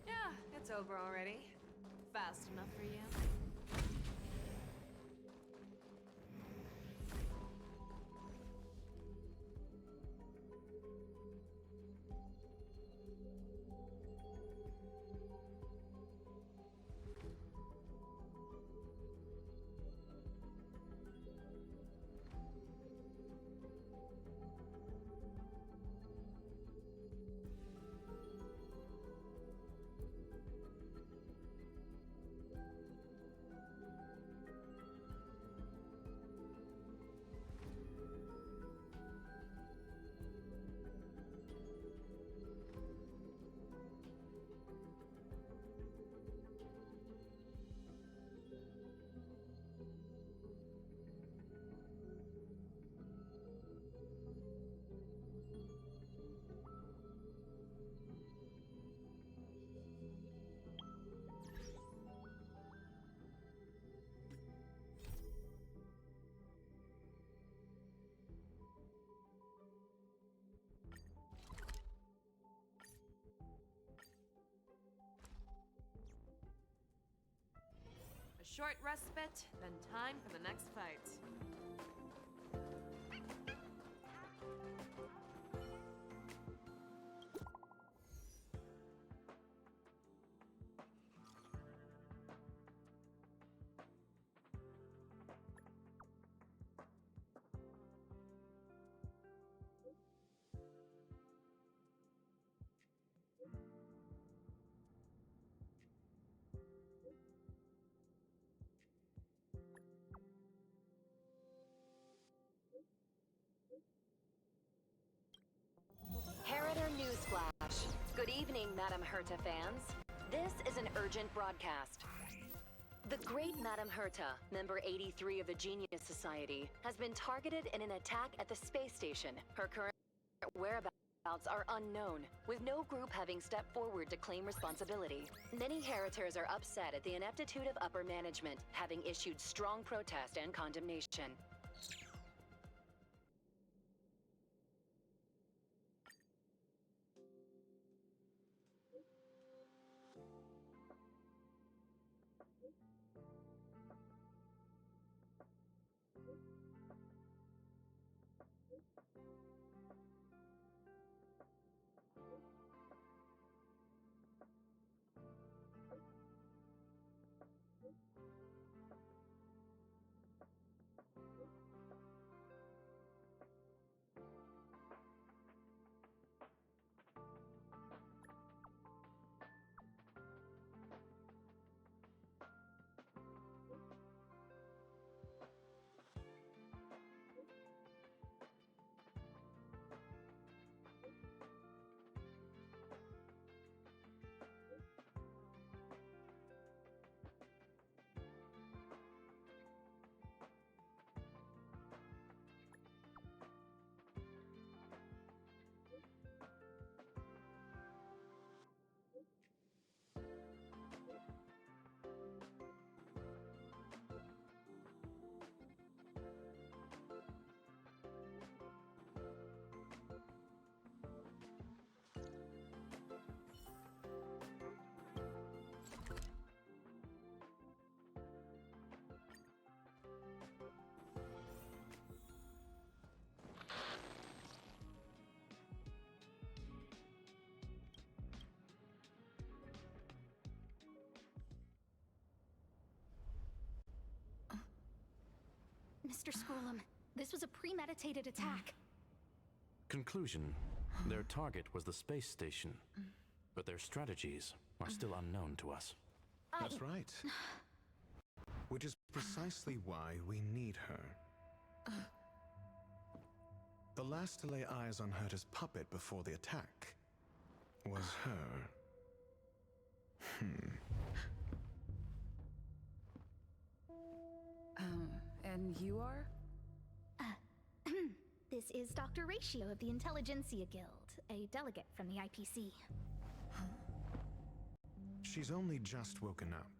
Yeah, it's over already. Fast enough for you? short respite, then time for the next fight. Heritor Newsflash. Good evening, Madame Herta fans. This is an urgent broadcast. The great Madame Herta, member 83 of the Genius Society, has been targeted in an attack at the space station. Her current whereabouts are unknown, with no group having stepped forward to claim responsibility. Many Heritors are upset at the ineptitude of upper management, having issued strong protest and condemnation. Mr. Scrollum, this was a premeditated attack. Conclusion. Their target was the space station, but their strategies are still unknown to us. That's right. Which is precisely why we need her. The last to lay eyes on Herta's puppet before the attack was her. And you are? This is Dr. Ratio of the Intelligentsia Guild, a delegate from the IPC. She's only just woken up,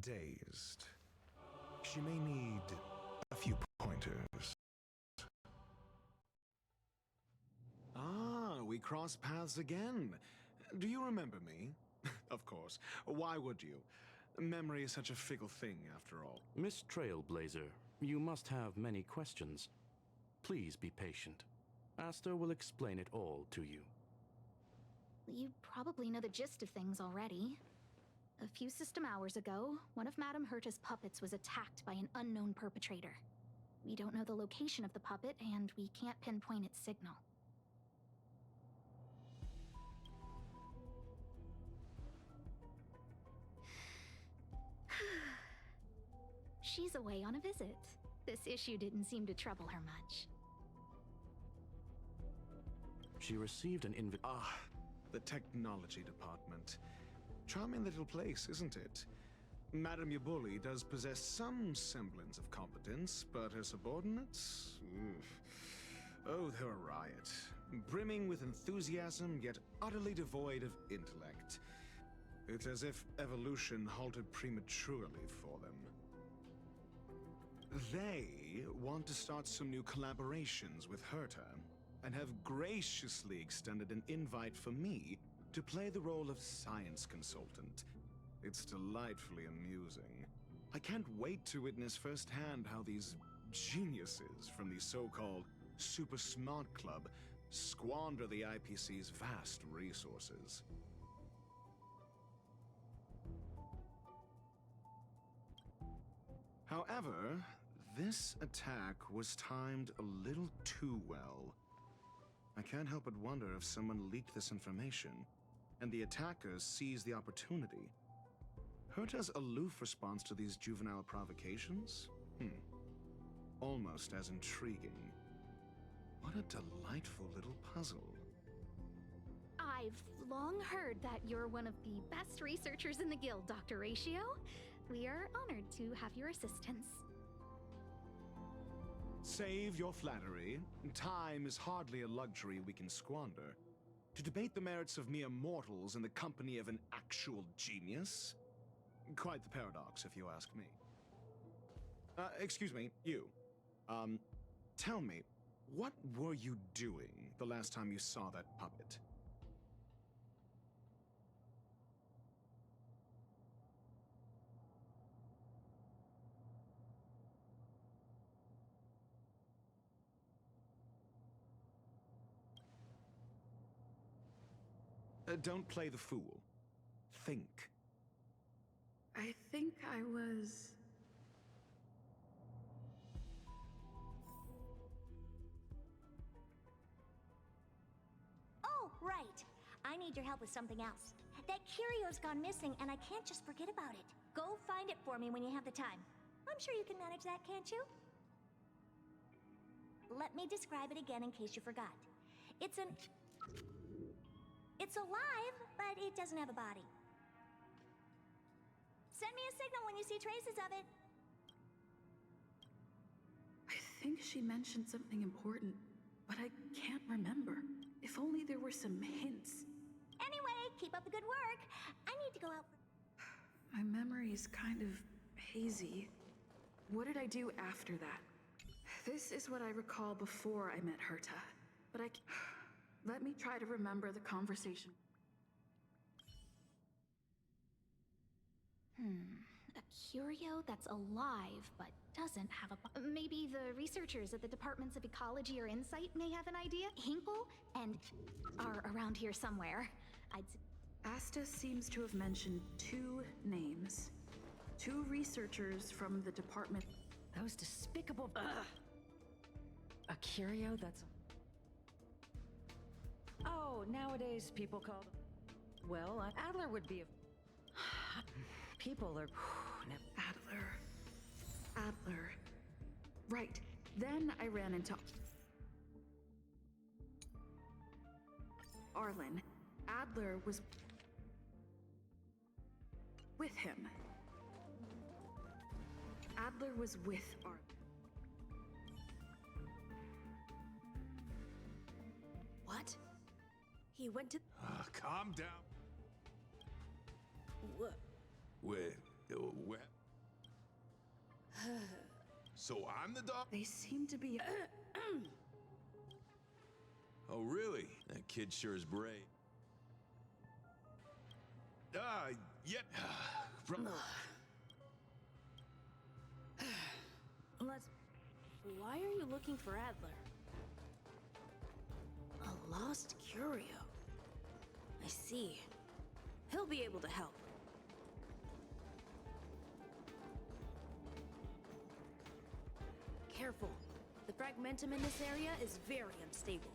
dazed. She may need a few pointers. Ah, we cross paths again. Do you remember me? Of course. Why would you? Memory is such a fickle thing, after all. Miss Trailblazer, you must have many questions. Please be patient. Aster will explain it all to you. You probably know the gist of things already. A few system hours ago, one of Madame Herta's puppets was attacked by an unknown perpetrator. We don't know the location of the puppet, and we can't pinpoint its signal. She's away on a visit. This issue didn't seem to trouble her much. She received an the technology department. Charming little place, isn't it? Madame Yabuli does possess some semblance of competence, but her subordinates? Oh, they're a riot. Brimming with enthusiasm, yet utterly devoid of intellect. It's as if evolution halted prematurely for them. They want to start some new collaborations with Herta, and have graciously extended an invite for me to play the role of science consultant. It's delightfully amusing. I can't wait to witness firsthand how these geniuses from the so-called Super Smart Club squander the IPC's vast resources. However, this attack was timed a little too well. I can't help but wonder if someone leaked this information, and the attackers seized the opportunity. Herta's aloof response to these juvenile provocations? Almost as intriguing. What a delightful little puzzle. I've long heard that you're one of the best researchers in the guild, Dr. Ratio. We are honored to have your assistance. Save your flattery. Time is hardly a luxury we can squander. To debate the merits of mere mortals in the company of an actual genius? Quite the paradox, if you ask me. Excuse me, you. Tell me, what were you doing the last time you saw that puppet? Don't play the fool. Think. I think I was... Oh, right. I need your help with something else. That curio's gone missing, and I can't just forget about it. Go find it for me when you have the time. I'm sure you can manage that, can't you? Let me describe it again in case you forgot. It's alive, but it doesn't have a body. Send me a signal when you see traces of it. I think she mentioned something important, but I can't remember. If only there were some hints. Anyway, keep up the good work. I need to go out. My memory's kind of hazy. What did I do after that? This is what I recall before I met Herta, but let me try to remember the conversation. A curio that's alive but doesn't have a... Maybe the researchers at the Departments of Ecology or Insight may have an idea? Hinkle and are around here somewhere. Asta seems to have mentioned 2 names. 2 researchers from the department. Those despicable... A curio that's... Oh, nowadays people call them... Well, Adler would be a... People are... Adler. Right. Then I ran into... Arlen. Adler was... with him. Adler was with Arlen. What? He went to... Calm down. What? Wait, what? So I'm the dog? They seem to be... Oh, really? That kid sure is brave. Yet... Why are you looking for Adler? A lost curio. I see. He'll be able to help. Careful. The fragmentum in this area is very unstable.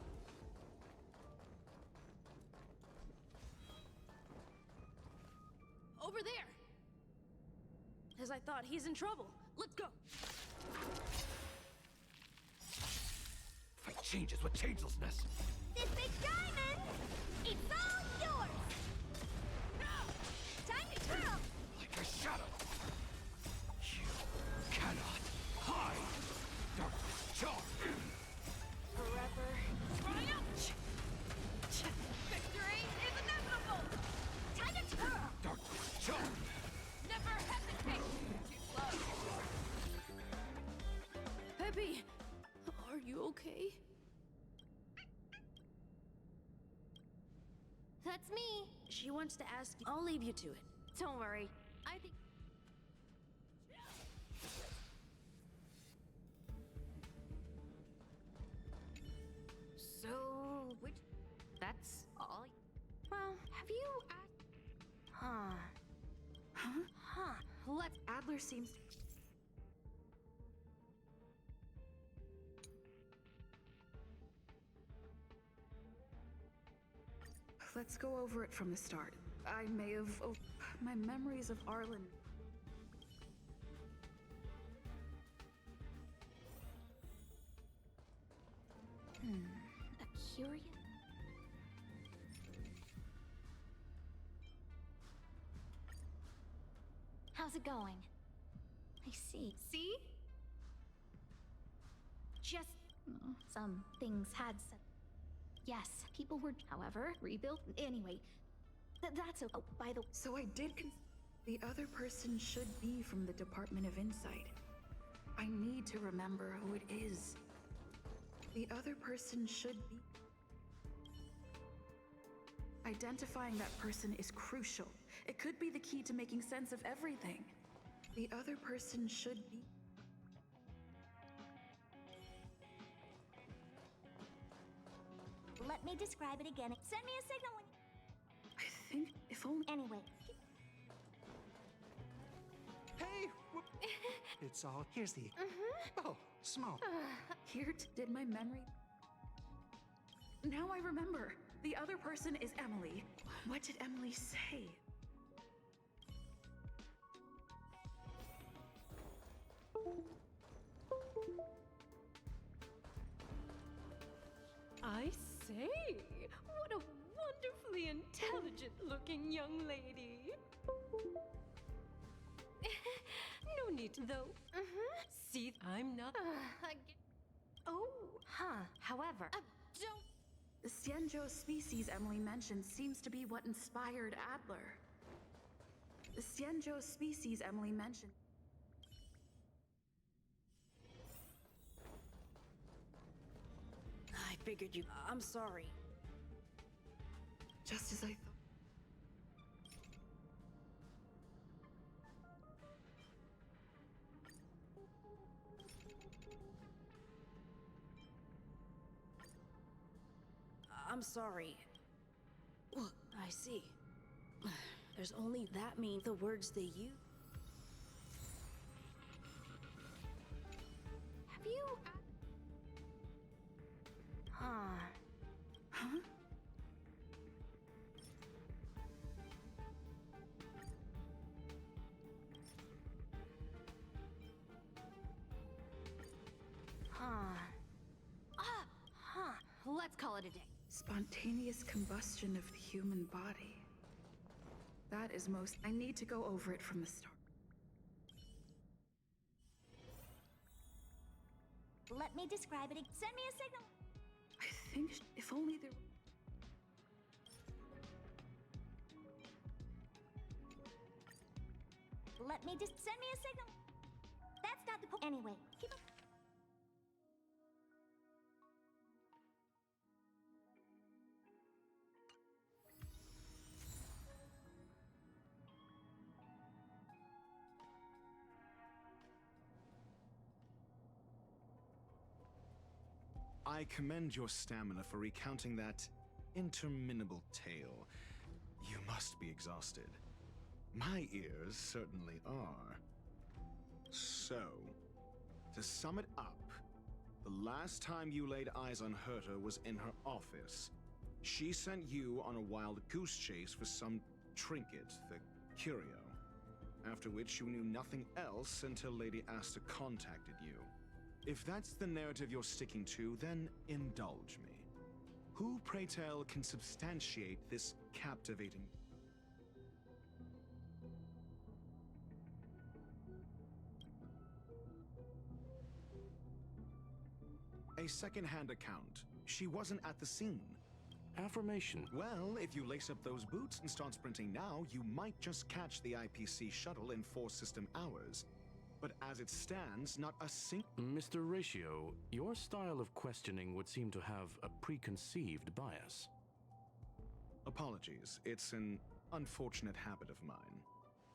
Over there! As I thought, he's in trouble. Let's go! Fight changes with changelessness. This big diamond! It's all yours! Time to twirl! Like a shadow. You cannot hide. Darkness charm. Forever. Triumph! Victory is inevitable! Time to twirl! Darkness charm. Never hesitate! Too slow. Peppy, are you okay? That's me. She wants to ask you. I'll leave you to it. Don't worry. I think... Adler seems... Let's go over it from the start. I may have... Oh, my memories of Arlen... A curious... How's it going? I see. See? Just... some things had set... Yes, people were, however, rebuilt. Anyway, that's okay. Oh, by the... So I did the other person should be from the Department of Insight. I need to remember who it is. The other person should be... Identifying that person is crucial. It could be the key to making sense of everything. The other person should be... Let me describe it again. Send me a signal when... I think if only... Anyway. Hey! It's all... Here's the... Oh, small. Here did my memory... Now I remember. The other person is Emily. What did Emily say? I say, what a wonderfully intelligent-looking young lady. No need to, though. See, I'm not... Oh, huh. However, don't... The Xianzhou species Emily mentioned seems to be what inspired Adler. The Xianzhou species Emily mentioned... I figured you... I'm sorry. Just as I thought. I'm sorry. I see. There's only that mean the words they use. Have you... Huh. Huh? Let's call it a day. Spontaneous combustion of the human body. That is most... I need to go over it from the start. Let me describe it. Send me a signal. I think if only there... Let me just... Send me a signal. That's not the point. Anyway, keep up. I commend your stamina for recounting that interminable tale. You must be exhausted. My ears certainly are. So, to sum it up, the last time you laid eyes on Herta was in her office. She sent you on a wild goose chase for some trinket, the curio. After which you knew nothing else until Lady Asta contacted you. If that's the narrative you're sticking to, then indulge me. Who, pray tell, can substantiate this captivating... A second-hand account. She wasn't at the scene. Affirmation. Well, if you lace up those boots and start sprinting now, you might just catch the IPC shuttle in 4 system hours. But as it stands, not a Mr. Ratio, your style of questioning would seem to have a preconceived bias. Apologies, it's an unfortunate habit of mine.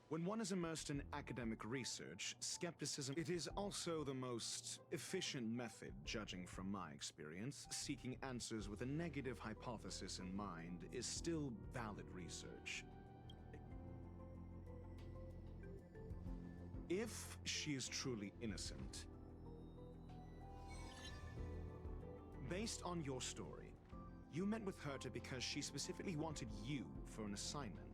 When one is immersed in academic research, skepticism... It is also the most efficient method, judging from my experience. Seeking answers with a negative hypothesis in mind is still valid research. If she is truly innocent. Based on your story, you met with Herta because she specifically wanted you for an assignment.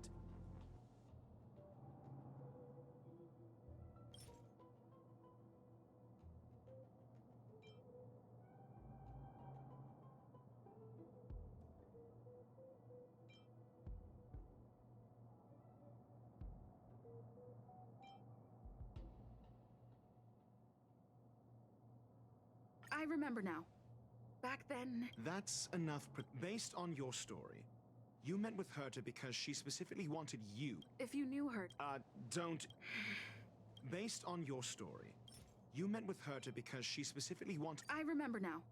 I remember now. Back then... That's enough. Based on your story, you met with Herta because she specifically wanted you. If you knew her... Don't... Based on your story, you met with Herta because she specifically wanted... I remember now.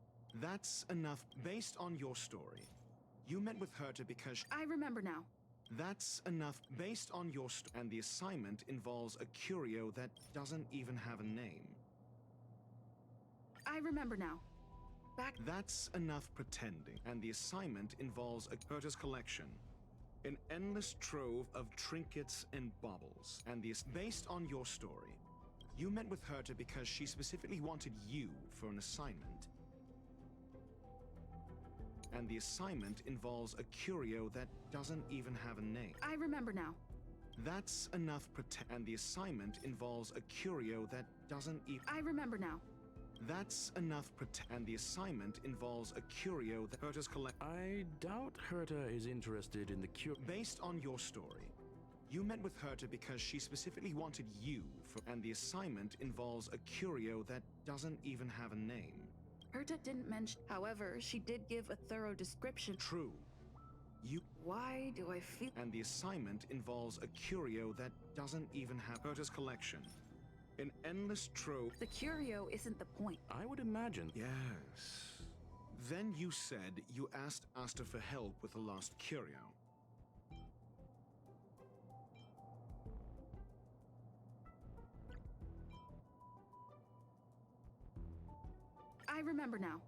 That's enough. Based on your story, you met with Herta because... I remember now. That's enough. Based on your and the assignment involves a curio that doesn't even have a name. I remember now. Back... That's enough pretending. And the assignment involves a Herta's collection. An endless trove of trinkets and baubles. And based on your story, you met with Herta because she specifically wanted you for an assignment. And the assignment involves a curio that doesn't even have a name. I remember now. That's enough and the assignment involves a curio that doesn't even... I remember now. That's enough and the assignment involves a curio that Herta's collect... I doubt Herta is interested in the curio... Based on your story, you met with Herta because she specifically wanted you for... And the assignment involves a curio that doesn't even have a name. Herta didn't mention... However, she did give a thorough description. True. You... Why do I feel... And the assignment involves a curio that doesn't even have Herta's collection. An endless trove... The curio isn't the point. I would imagine... Yes. Then you said you asked Asta for help with the lost curio. I remember now.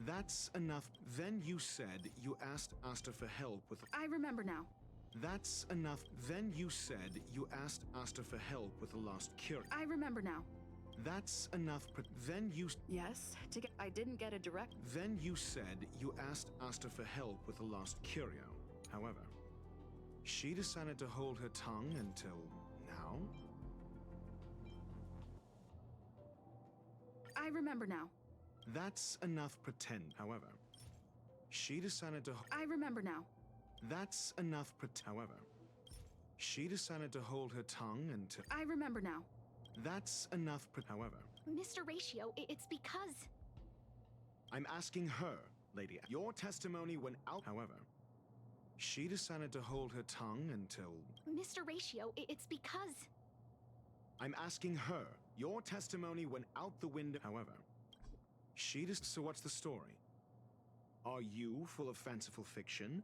That's enough. Then you said you asked Asta for help with... I remember now. That's enough. Then you said you asked Asta for help with the lost curio. I remember now. That's enough. Then you... Yes, I didn't get a direct... Then you said you asked Asta for help with the lost curio. However, she decided to hold her tongue until now? I remember now. That's enough pretend. However, she decided to... I remember now. That's enough however, she decided to hold her tongue until... I remember now. That's enough however. Mr. Ratio, it's because... I'm asking her, Lady. Your testimony went out... However, she decided to hold her tongue until... Mr. Ratio, it's because... I'm asking her. Your testimony went out the window... However, she just... So what's the story? Are you full of fanciful fiction?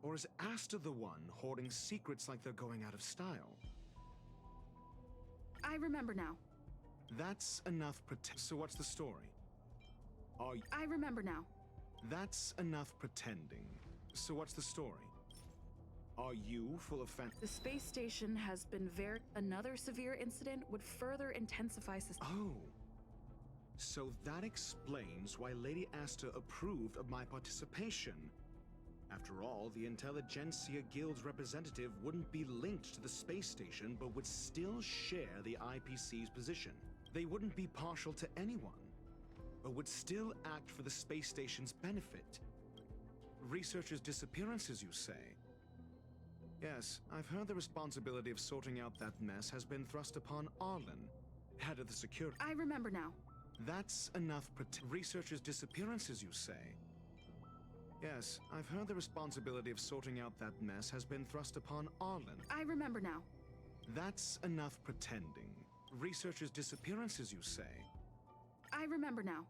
Or is Asta the one hoarding secrets like they're going out of style? I remember now. That's enough So what's the story? I remember now. That's enough pretending. So what's the story? Are you full of The space station has been Another severe incident would further intensify Oh. So that explains why Lady Asta approved of my participation. After all, the Intelligentsia Guild's representative wouldn't be linked to the space station, but would still share the IPC's position. They wouldn't be partial to anyone, but would still act for the space station's benefit. Researchers' disappearances, you say? Yes, I've heard the responsibility of sorting out that mess has been thrust upon Arlen, head of the security. I remember now. That's enough. Researchers' disappearances, you say? Yes, I've heard the responsibility of sorting out that mess has been thrust upon Arlen. I remember now. That's enough pretending. Researchers' disappearances, you say? I remember now.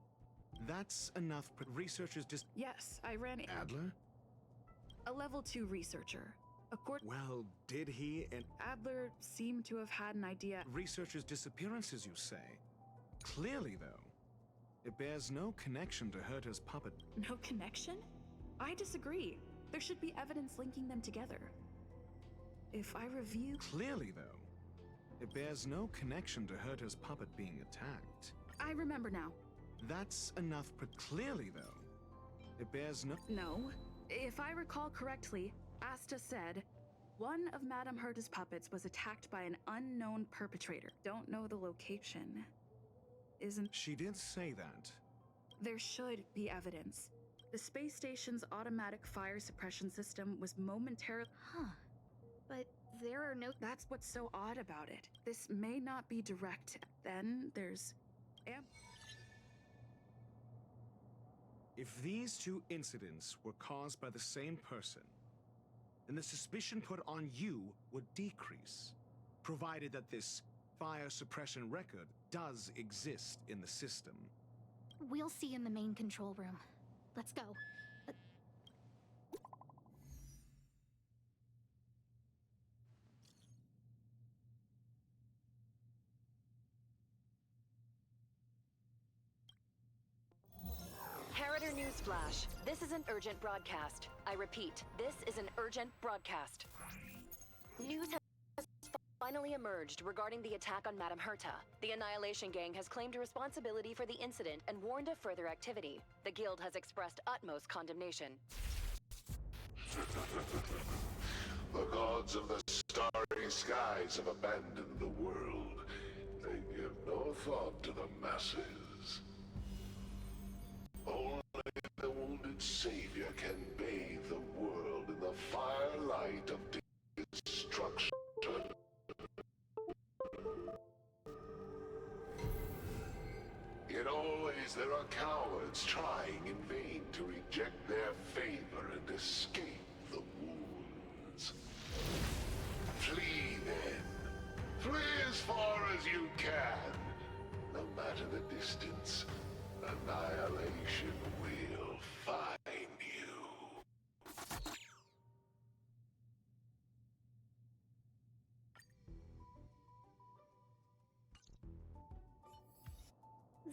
That's enough. Researchers Yes, I ran Adler? A level 2 researcher. Well, did he and... Adler seemed to have had an idea. Researchers' disappearances, you say? Clearly, though, it bears no connection to Herta's puppet. No connection? I disagree. There should be evidence linking them together. If I review... Clearly, though, It bears no connection to Herta's puppet being attacked. I remember now. That's enough, but clearly, though, it bears no... No. If I recall correctly, Asta said, one of Madame Herta's puppets was attacked by an unknown perpetrator. Don't know the location. Isn't... She did say that. There should be evidence. The space station's automatic fire suppression system was momentarily... Huh. But there are no... That's what's so odd about it. This may not be direct. Then there's... If these two incidents were caused by the same person, then the suspicion put on you would decrease, provided that this fire suppression record does exist in the system. We'll see in the main control room. Let's go. Harrider Newsflash. This is an urgent broadcast. I repeat, this is an urgent broadcast. News has finally emerged regarding the attack on Madame Herta. The Annihilation Gang has claimed responsibility for the incident and warned of further activity. The Guild has expressed utmost condemnation. The gods of the starry skies have abandoned the world. They give no thought to the masses. Only the wounded savior can bathe the world in the firelight of destruction. Yet always there are cowards trying in vain to reject their favor and escape the wounds. Flee then. Flee as far as you can. No matter the distance, annihilation will find you.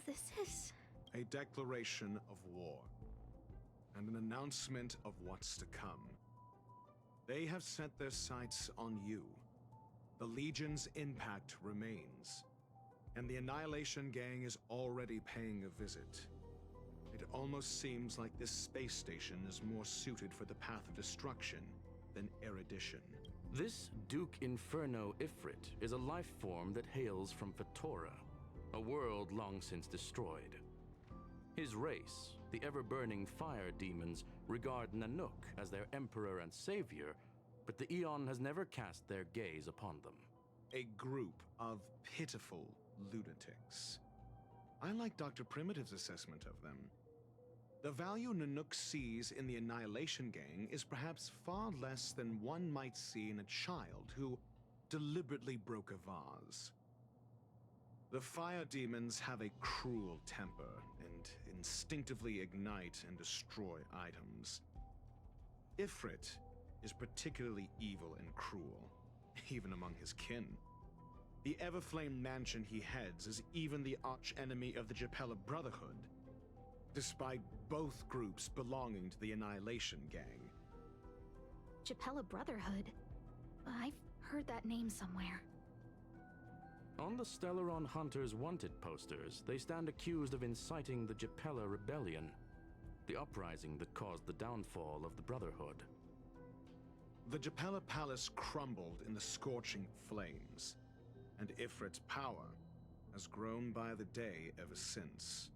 This is... A declaration of war, and an announcement of what's to come. They have set their sights on you. The Legion's impact remains, and the Annihilation Gang is already paying a visit. It almost seems like this space station is more suited for the path of destruction than erudition. This Duke Inferno Ifrit is a life form that hails from Fatora, a world long since destroyed. His race, the ever-burning fire demons, regard Nanook as their emperor and savior, but the Eon has never cast their gaze upon them. A group of pitiful lunatics. I like Dr. Primitive's assessment of them. The value Nanook sees in the Annihilation Gang is perhaps far less than one might see in a child who deliberately broke a vase. The fire demons have a cruel temper and instinctively ignite and destroy items. Ifrit is particularly evil and cruel, even among his kin. The Everflame mansion he heads is even the arch-enemy of the Japella Brotherhood, despite both groups belonging to the Annihilation Gang. Japella Brotherhood? I've heard that name somewhere. On the Stellaron Hunters wanted posters, they stand accused of inciting the Japella Rebellion, the uprising that caused the downfall of the Brotherhood. The Japella Palace crumbled in the scorching flames, and Ifrit's power has grown by the day ever since.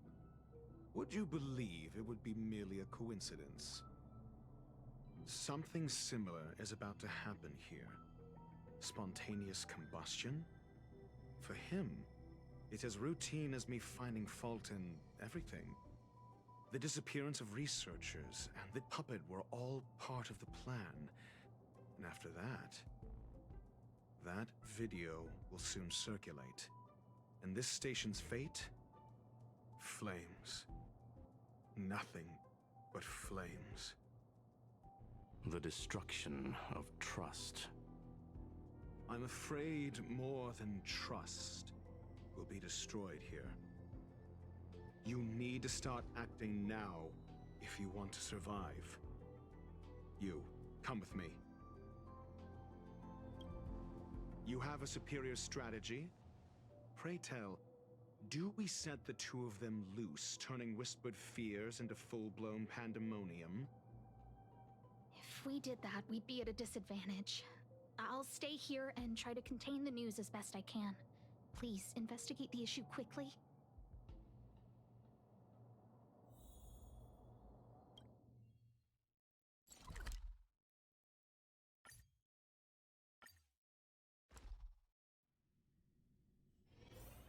Would you believe it would be merely a coincidence? Something similar is about to happen here. Spontaneous combustion? For him, it's as routine as me finding fault in everything. The disappearance of researchers and the puppet were all part of the plan. And after that video will soon circulate. And this station's fate? Flames. Nothing but flames. The destruction of trust. I'm afraid more than trust will be destroyed here. You need to start acting now if you want to survive. You, come with me. You have a superior strategy? Pray tell, do we set the two of them loose, turning whispered fears into full-blown pandemonium? If we did that, we'd be at a disadvantage. I'll stay here and try to contain the news as best I can. Please, investigate the issue quickly.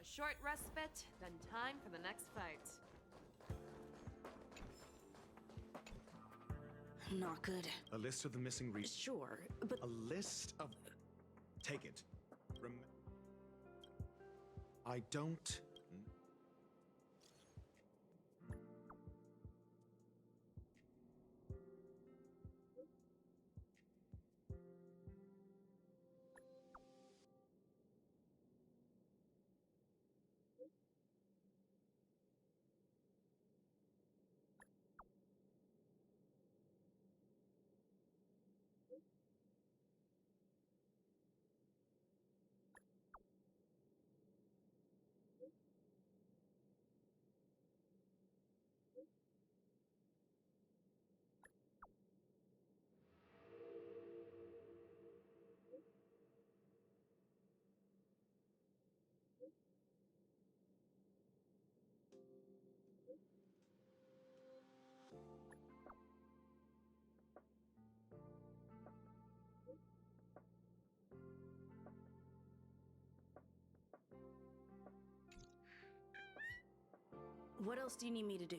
A short respite, then time for the next fight. Not good. A list of the missing Sure, but... A list of... Take it. I don't... What else do you need me to do?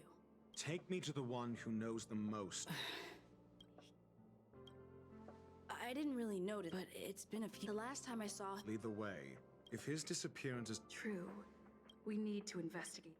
Take me to the one who knows the most. I didn't really notice, but it's been a few... The last time I saw... Lead the way. If his disappearance is... True. We need to investigate.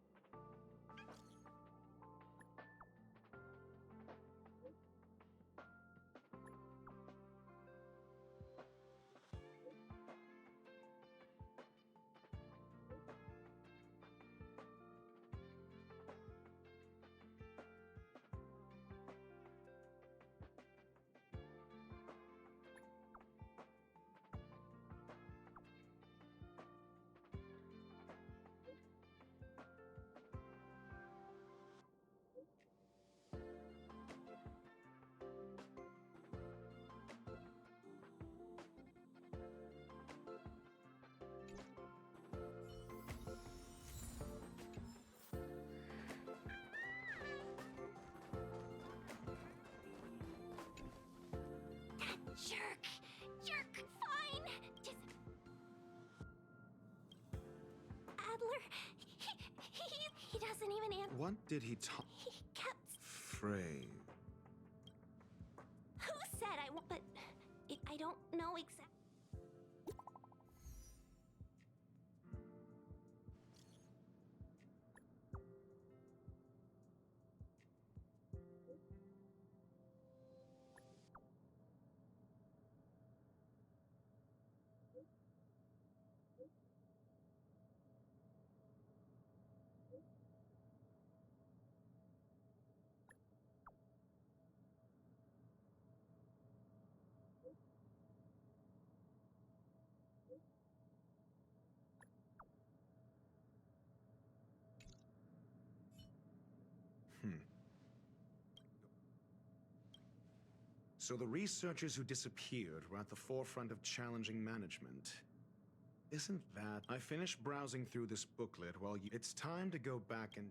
Jerk! Jerk! Fine! Just... Adler... He doesn't even answer. What did he talk... He kept... Frey... Who said I won't... But... I don't know exactly... So the researchers who disappeared were at the forefront of challenging management. Isn't that... I finished browsing through this booklet while you... It's time to go back and...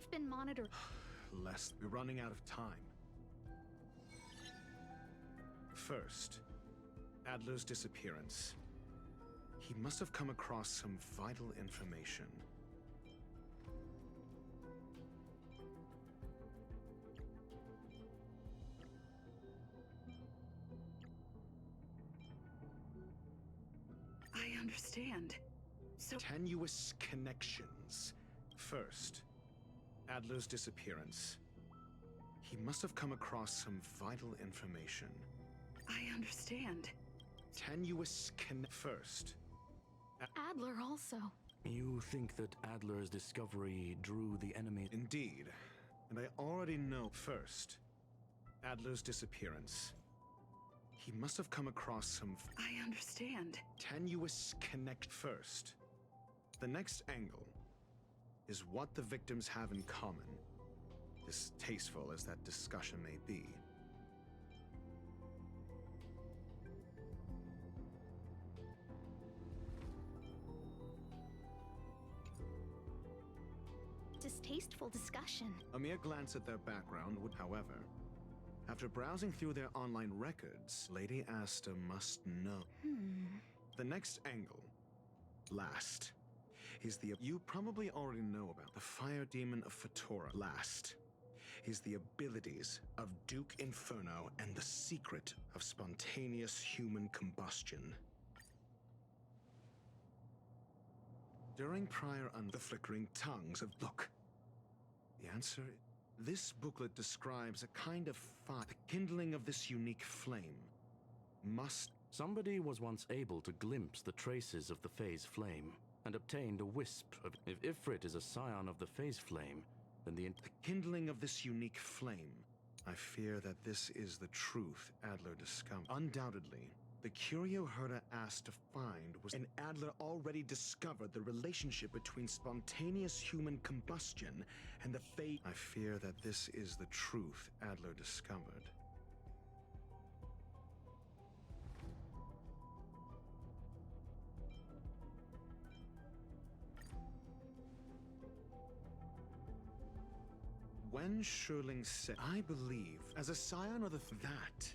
I've been monitored. Lest we're running out of time. First, Adler's disappearance. He must have come across some vital information. I understand. So Tenuous connections. First, Adler's disappearance. He must have come across some vital information. I understand. Tenuous First. Adler also. You think that Adler's discovery drew the enemy? Indeed. And I already know. First, Adler's disappearance. He must have come across some I understand. tenuous connect. First, the next angle is what the victims have in common, distasteful as that discussion may be. Distasteful discussion. A mere glance at their background would, however, after browsing through their online records, Lady Asta must know. The next angle, last, is the... You probably already know about the fire demon of Fatora. Last is the abilities of Duke Inferno and the secret of spontaneous human combustion. During prior the flickering tongues of... Look. The answer... This booklet describes a kind of fire. The kindling of this unique flame must... Somebody was once able to glimpse the traces of the phase flame and obtained a wisp of... If Ifrit is a scion of the phase flame, then the kindling of this unique flame. I fear that this is the truth Adler discovered. Undoubtedly, the curio Herta asked to find was... And Adler already discovered the relationship between spontaneous human combustion and the fate... I fear that this is the truth Adler discovered. When Sherling said, I believe, as a scion of that...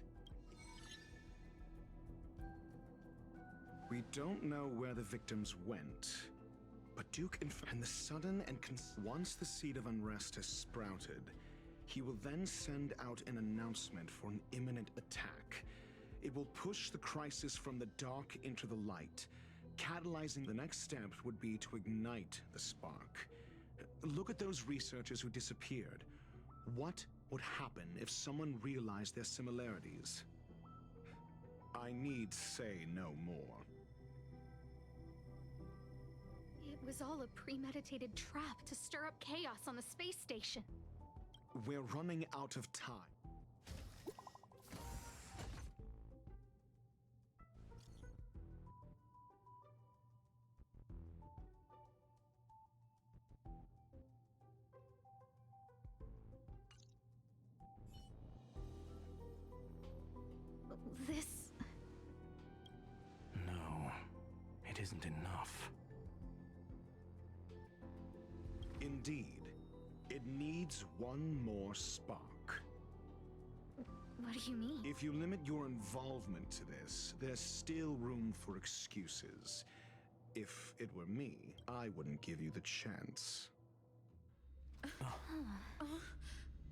We don't know where the victims went, but Duke and the sudden and once the seed of unrest has sprouted, he will then send out an announcement for an imminent attack. It will push the crisis from the dark into the light, catalyzing. The next step would be to ignite the spark. Look at those researchers who disappeared. What would happen if someone realized their similarities? I need say no more. It was all a premeditated trap to stir up chaos on the space station. We're running out of time. This... No, it isn't enough. Indeed, it needs one more spark. What do you mean? If you limit your involvement to this, there's still room for excuses. If it were me, I wouldn't give you the chance.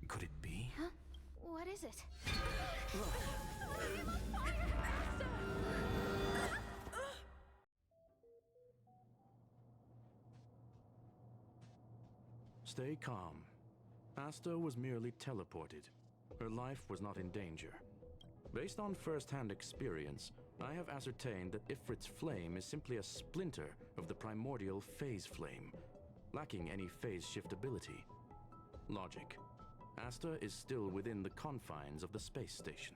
Could it be? Huh? What is it? Stay calm. Asta was merely teleported. Her life was not in danger. Based on first-hand experience, I have ascertained that Ifrit's flame is simply a splinter of the primordial phase flame, lacking any phase shift ability. Logic. Asta is still within the confines of the space station.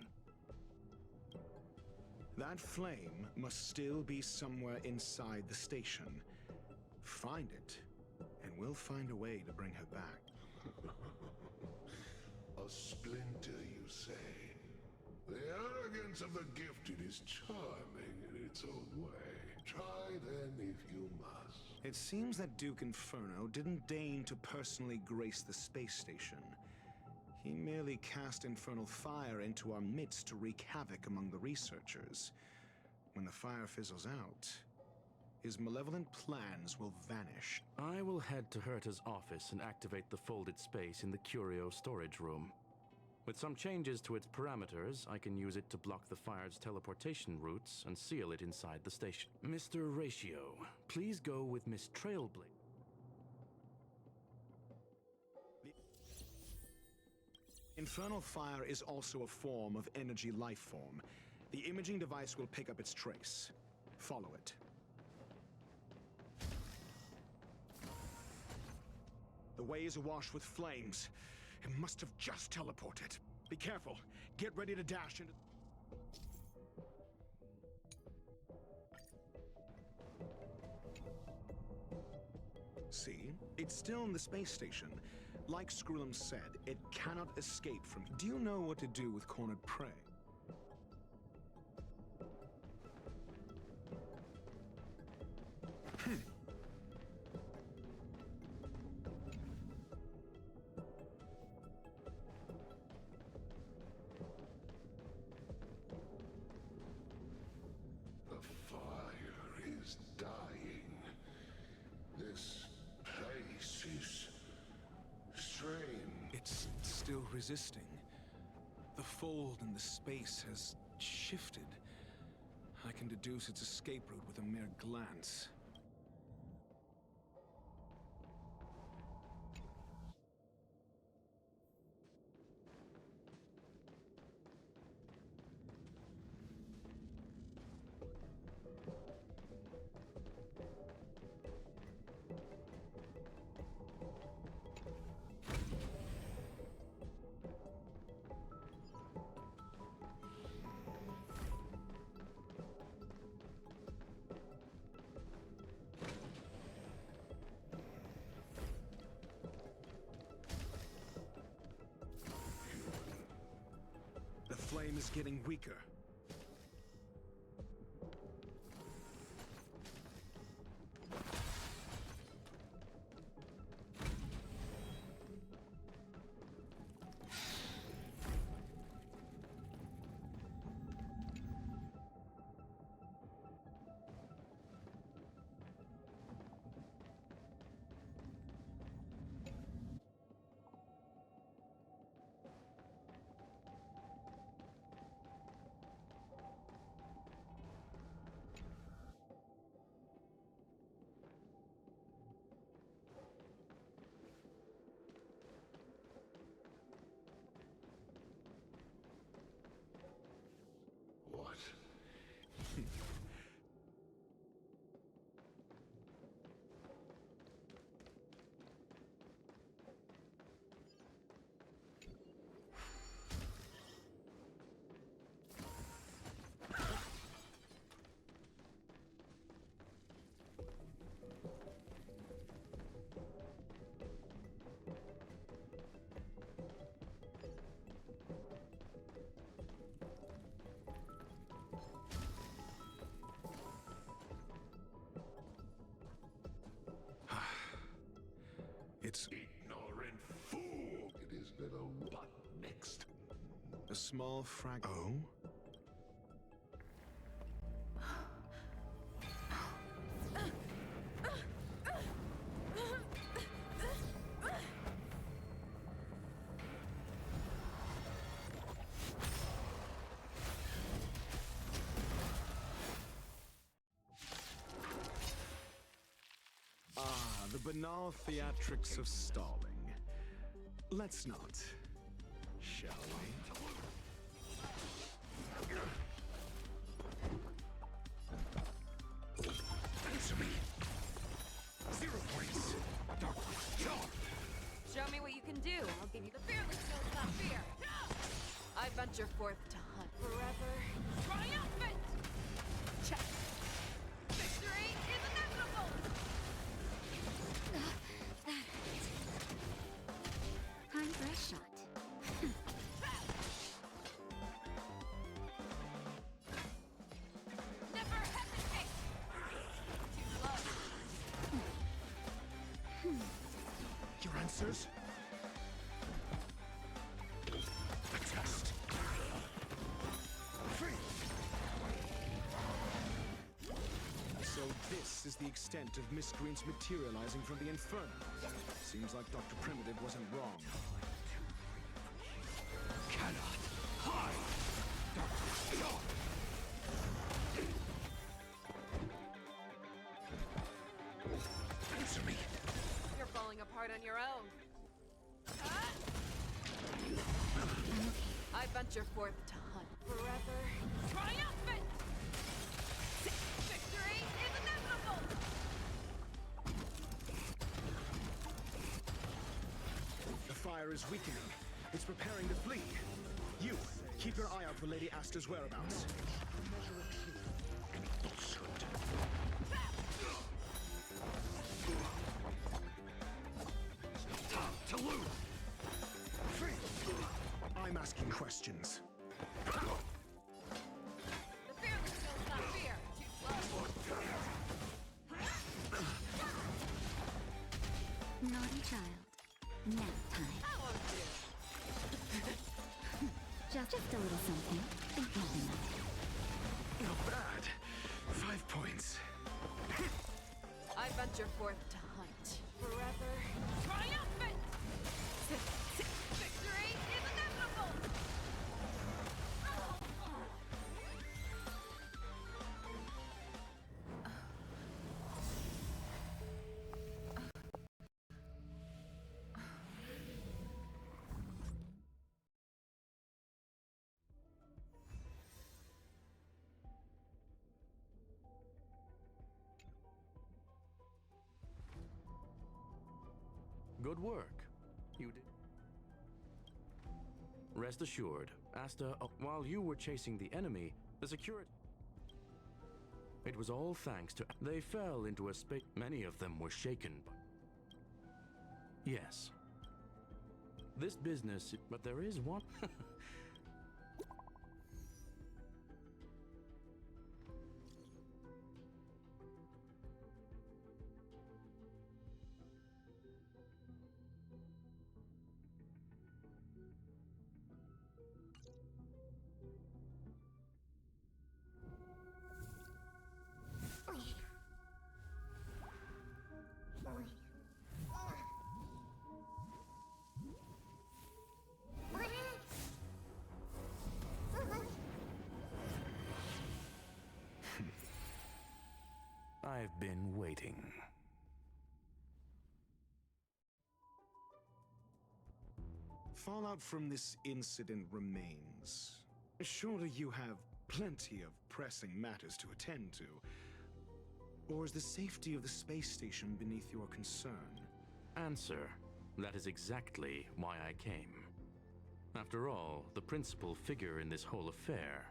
That flame must still be somewhere inside the station. Find it, and we'll find a way to bring her back. A splinter, you say? The arrogance of the gifted is charming in its own way. Try then if you must. It seems that Duke Inferno didn't deign to personally grace the space station. He merely cast infernal fire into our midst to wreak havoc among the researchers. When the fire fizzles out, his malevolent plans will vanish. I will head to Herta's office and activate the folded space in the curio storage room. With some changes to its parameters, I can use it to block the fire's teleportation routes and seal it inside the station. Mr. Ratio, please go with Miss Trailblade. Infernal fire is also a form of energy life form. The imaging device will pick up its trace. Follow it. The way is awash with flames. It must have just teleported. Be careful. Get ready to dash into... See? It's still in the space station. Like Skrullum said, it cannot escape from... Do you know what to do with cornered prey? The fire is dying. This place is strange. It's still resisting. The fold in the space has shifted. I can deduce its escape route with a mere glance. The flame is getting weaker. What? It's Ignorant fool! It is little what next? a small Oh? The banal theatrics of stalling. Let's not, shall we? Answer me! 0 points! Darkness, charm! Show me what you can do. I'll give you the fearless knows not fear. I venture forth to hunt forever. Triumphant! Check. Victory is inevitable! Time for a shot. Never hesitate! Too low. answers? A test. So this is the extent of miscreants materializing from the Inferno. Seems like Dr. Primitive wasn't wrong. Cannot hide. Answer me. You're falling apart on your own. I venture forth to hunt forever. Triumphant! Victory is inevitable! The fire is weakening. It's preparing to flee. You, keep your eye out for Lady Asta's whereabouts. To lose. I'm asking questions. The fearless knows not fear. Too slow. Naughty child. Nap time. I won't do. Just a little something. Think nothing of it. Not bad. 5 points. I venture forth to hunt forever. Triumphant! Victory is inevitable! Good work. You did. Rest assured, Asta, while you were chasing the enemy, the security... It was all thanks to... They fell into a space... Many of them were shaken by... Yes. This business... But there is one... I've been waiting. Fallout from this incident remains. Surely you have plenty of pressing matters to attend to. Or is the safety of the space station beneath your concern? Answer. That is exactly why I came. After all, the principal figure in this whole affair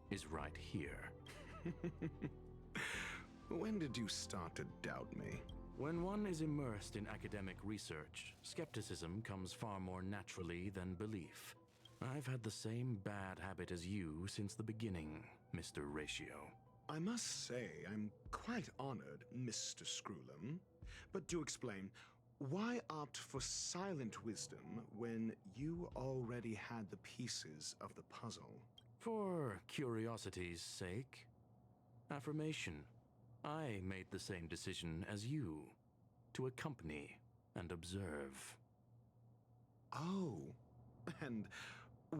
is right here. When did you start to doubt me? When one is immersed in academic research, skepticism comes far more naturally than belief. I've had the same bad habit as you since the beginning, Mr. Ratio. I must say, I'm quite honored, Mr. Screwlum. But do explain, why opt for silent wisdom when you already had the pieces of the puzzle? For curiosity's sake. Affirmation. I made the same decision as you, to accompany and observe. Oh, and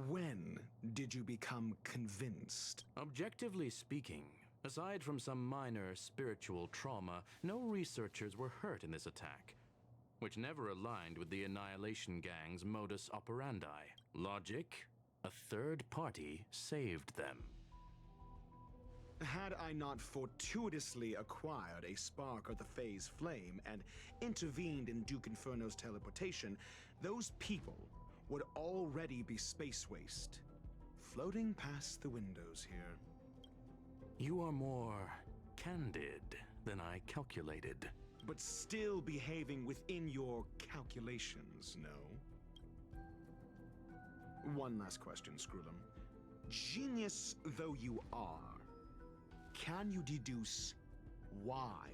when did you become convinced? Objectively speaking, aside from some minor spiritual trauma, no researchers were hurt in this attack, which never aligned with the Annihilation Gang's modus operandi. Logic, a third party saved them. Had I not fortuitously acquired a spark of the phase flame and intervened in Duke Inferno's teleportation, those people would already be space waste, floating past the windows here. You are more candid than I calculated. But still behaving within your calculations, no? One last question, Screwlum. Genius though you are, can you deduce why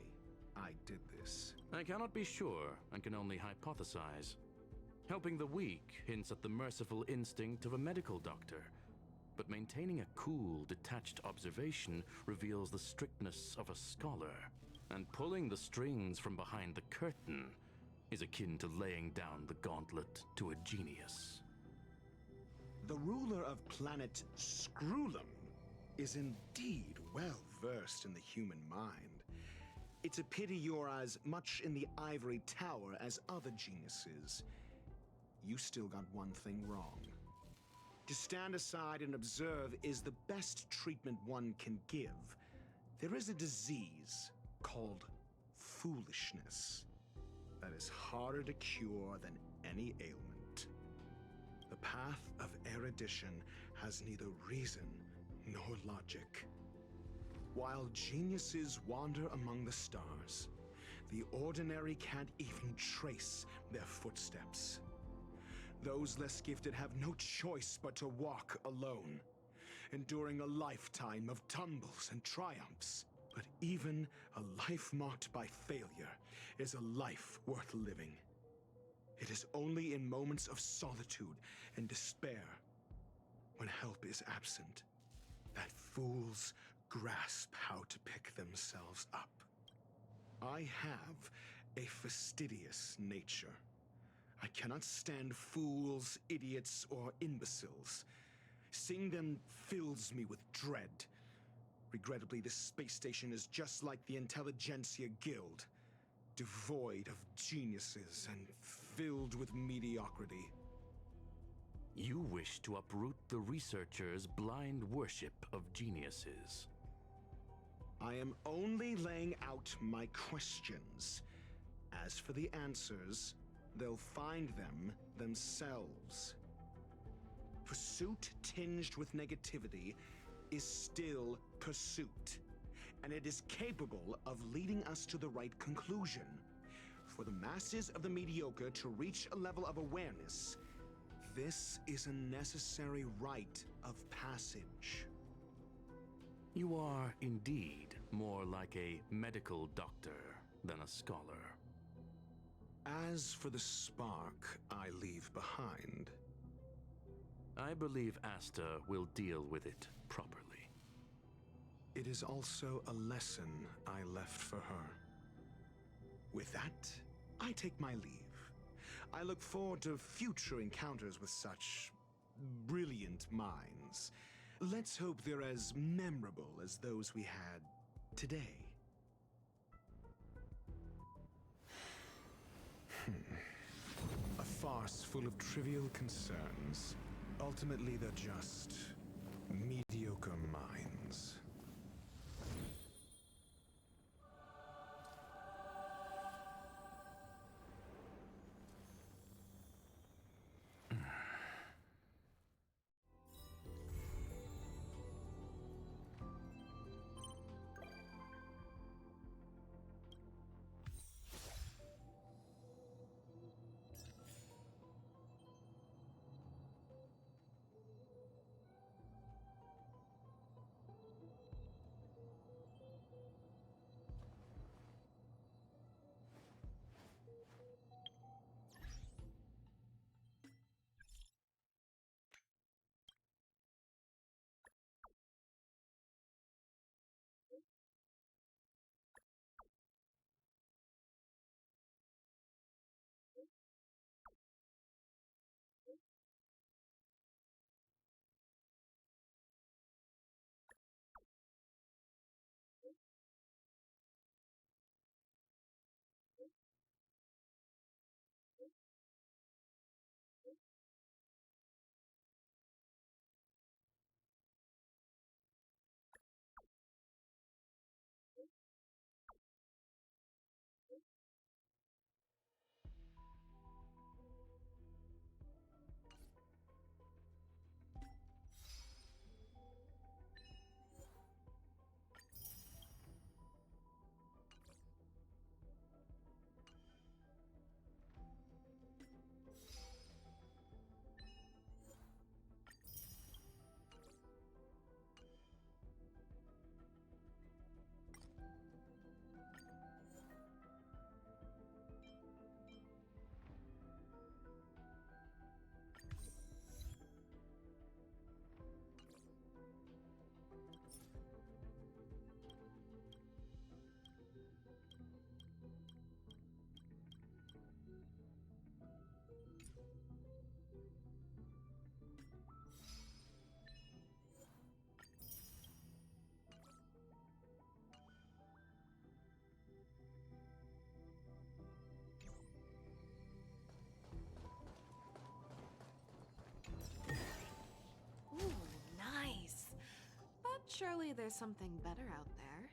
I did this? I cannot be sure and can only hypothesize. Helping the weak hints at the merciful instinct of a medical doctor, but maintaining a cool, detached observation reveals the strictness of a scholar. And pulling the strings from behind the curtain is akin to laying down the gauntlet to a genius. The ruler of planet Screwlum is indeed well versed in the human mind. It's a pity you're as much in the ivory tower as other geniuses. You still got one thing wrong. To stand aside and observe is the best treatment one can give. There is a disease called foolishness that is harder to cure than any ailment. The path of erudition has neither reason nor logic. While geniuses wander among the stars, the ordinary can't even trace their footsteps. Those less gifted have no choice but to walk alone, enduring a lifetime of tumbles and triumphs. But even a life marked by failure is a life worth living. It is only in moments of solitude and despair, when help is absent, that fools grasp how to pick themselves up. I have a fastidious nature. I cannot stand fools, idiots, or imbeciles. Seeing them fills me with dread. Regrettably, this space station is just like the Intelligentsia Guild, devoid of geniuses and filled with mediocrity. You wish to uproot the researchers' blind worship of geniuses. I am only laying out my questions. As for the answers, they'll find them themselves. Pursuit tinged with negativity is still pursuit, and it is capable of leading us to the right conclusion. For the masses of the mediocre to reach a level of awareness, this is a necessary rite of passage. You are indeed more like a medical doctor than a scholar. As for the spark I leave behind, I believe Asta will deal with it properly. it is also a lesson I left for her. With that, I take my leave. I look forward to future encounters with such brilliant minds. Let's hope they're as memorable as those we had today. A farce full of trivial concerns. Ultimately, they're just mediocre minds. Surely there's something better out there.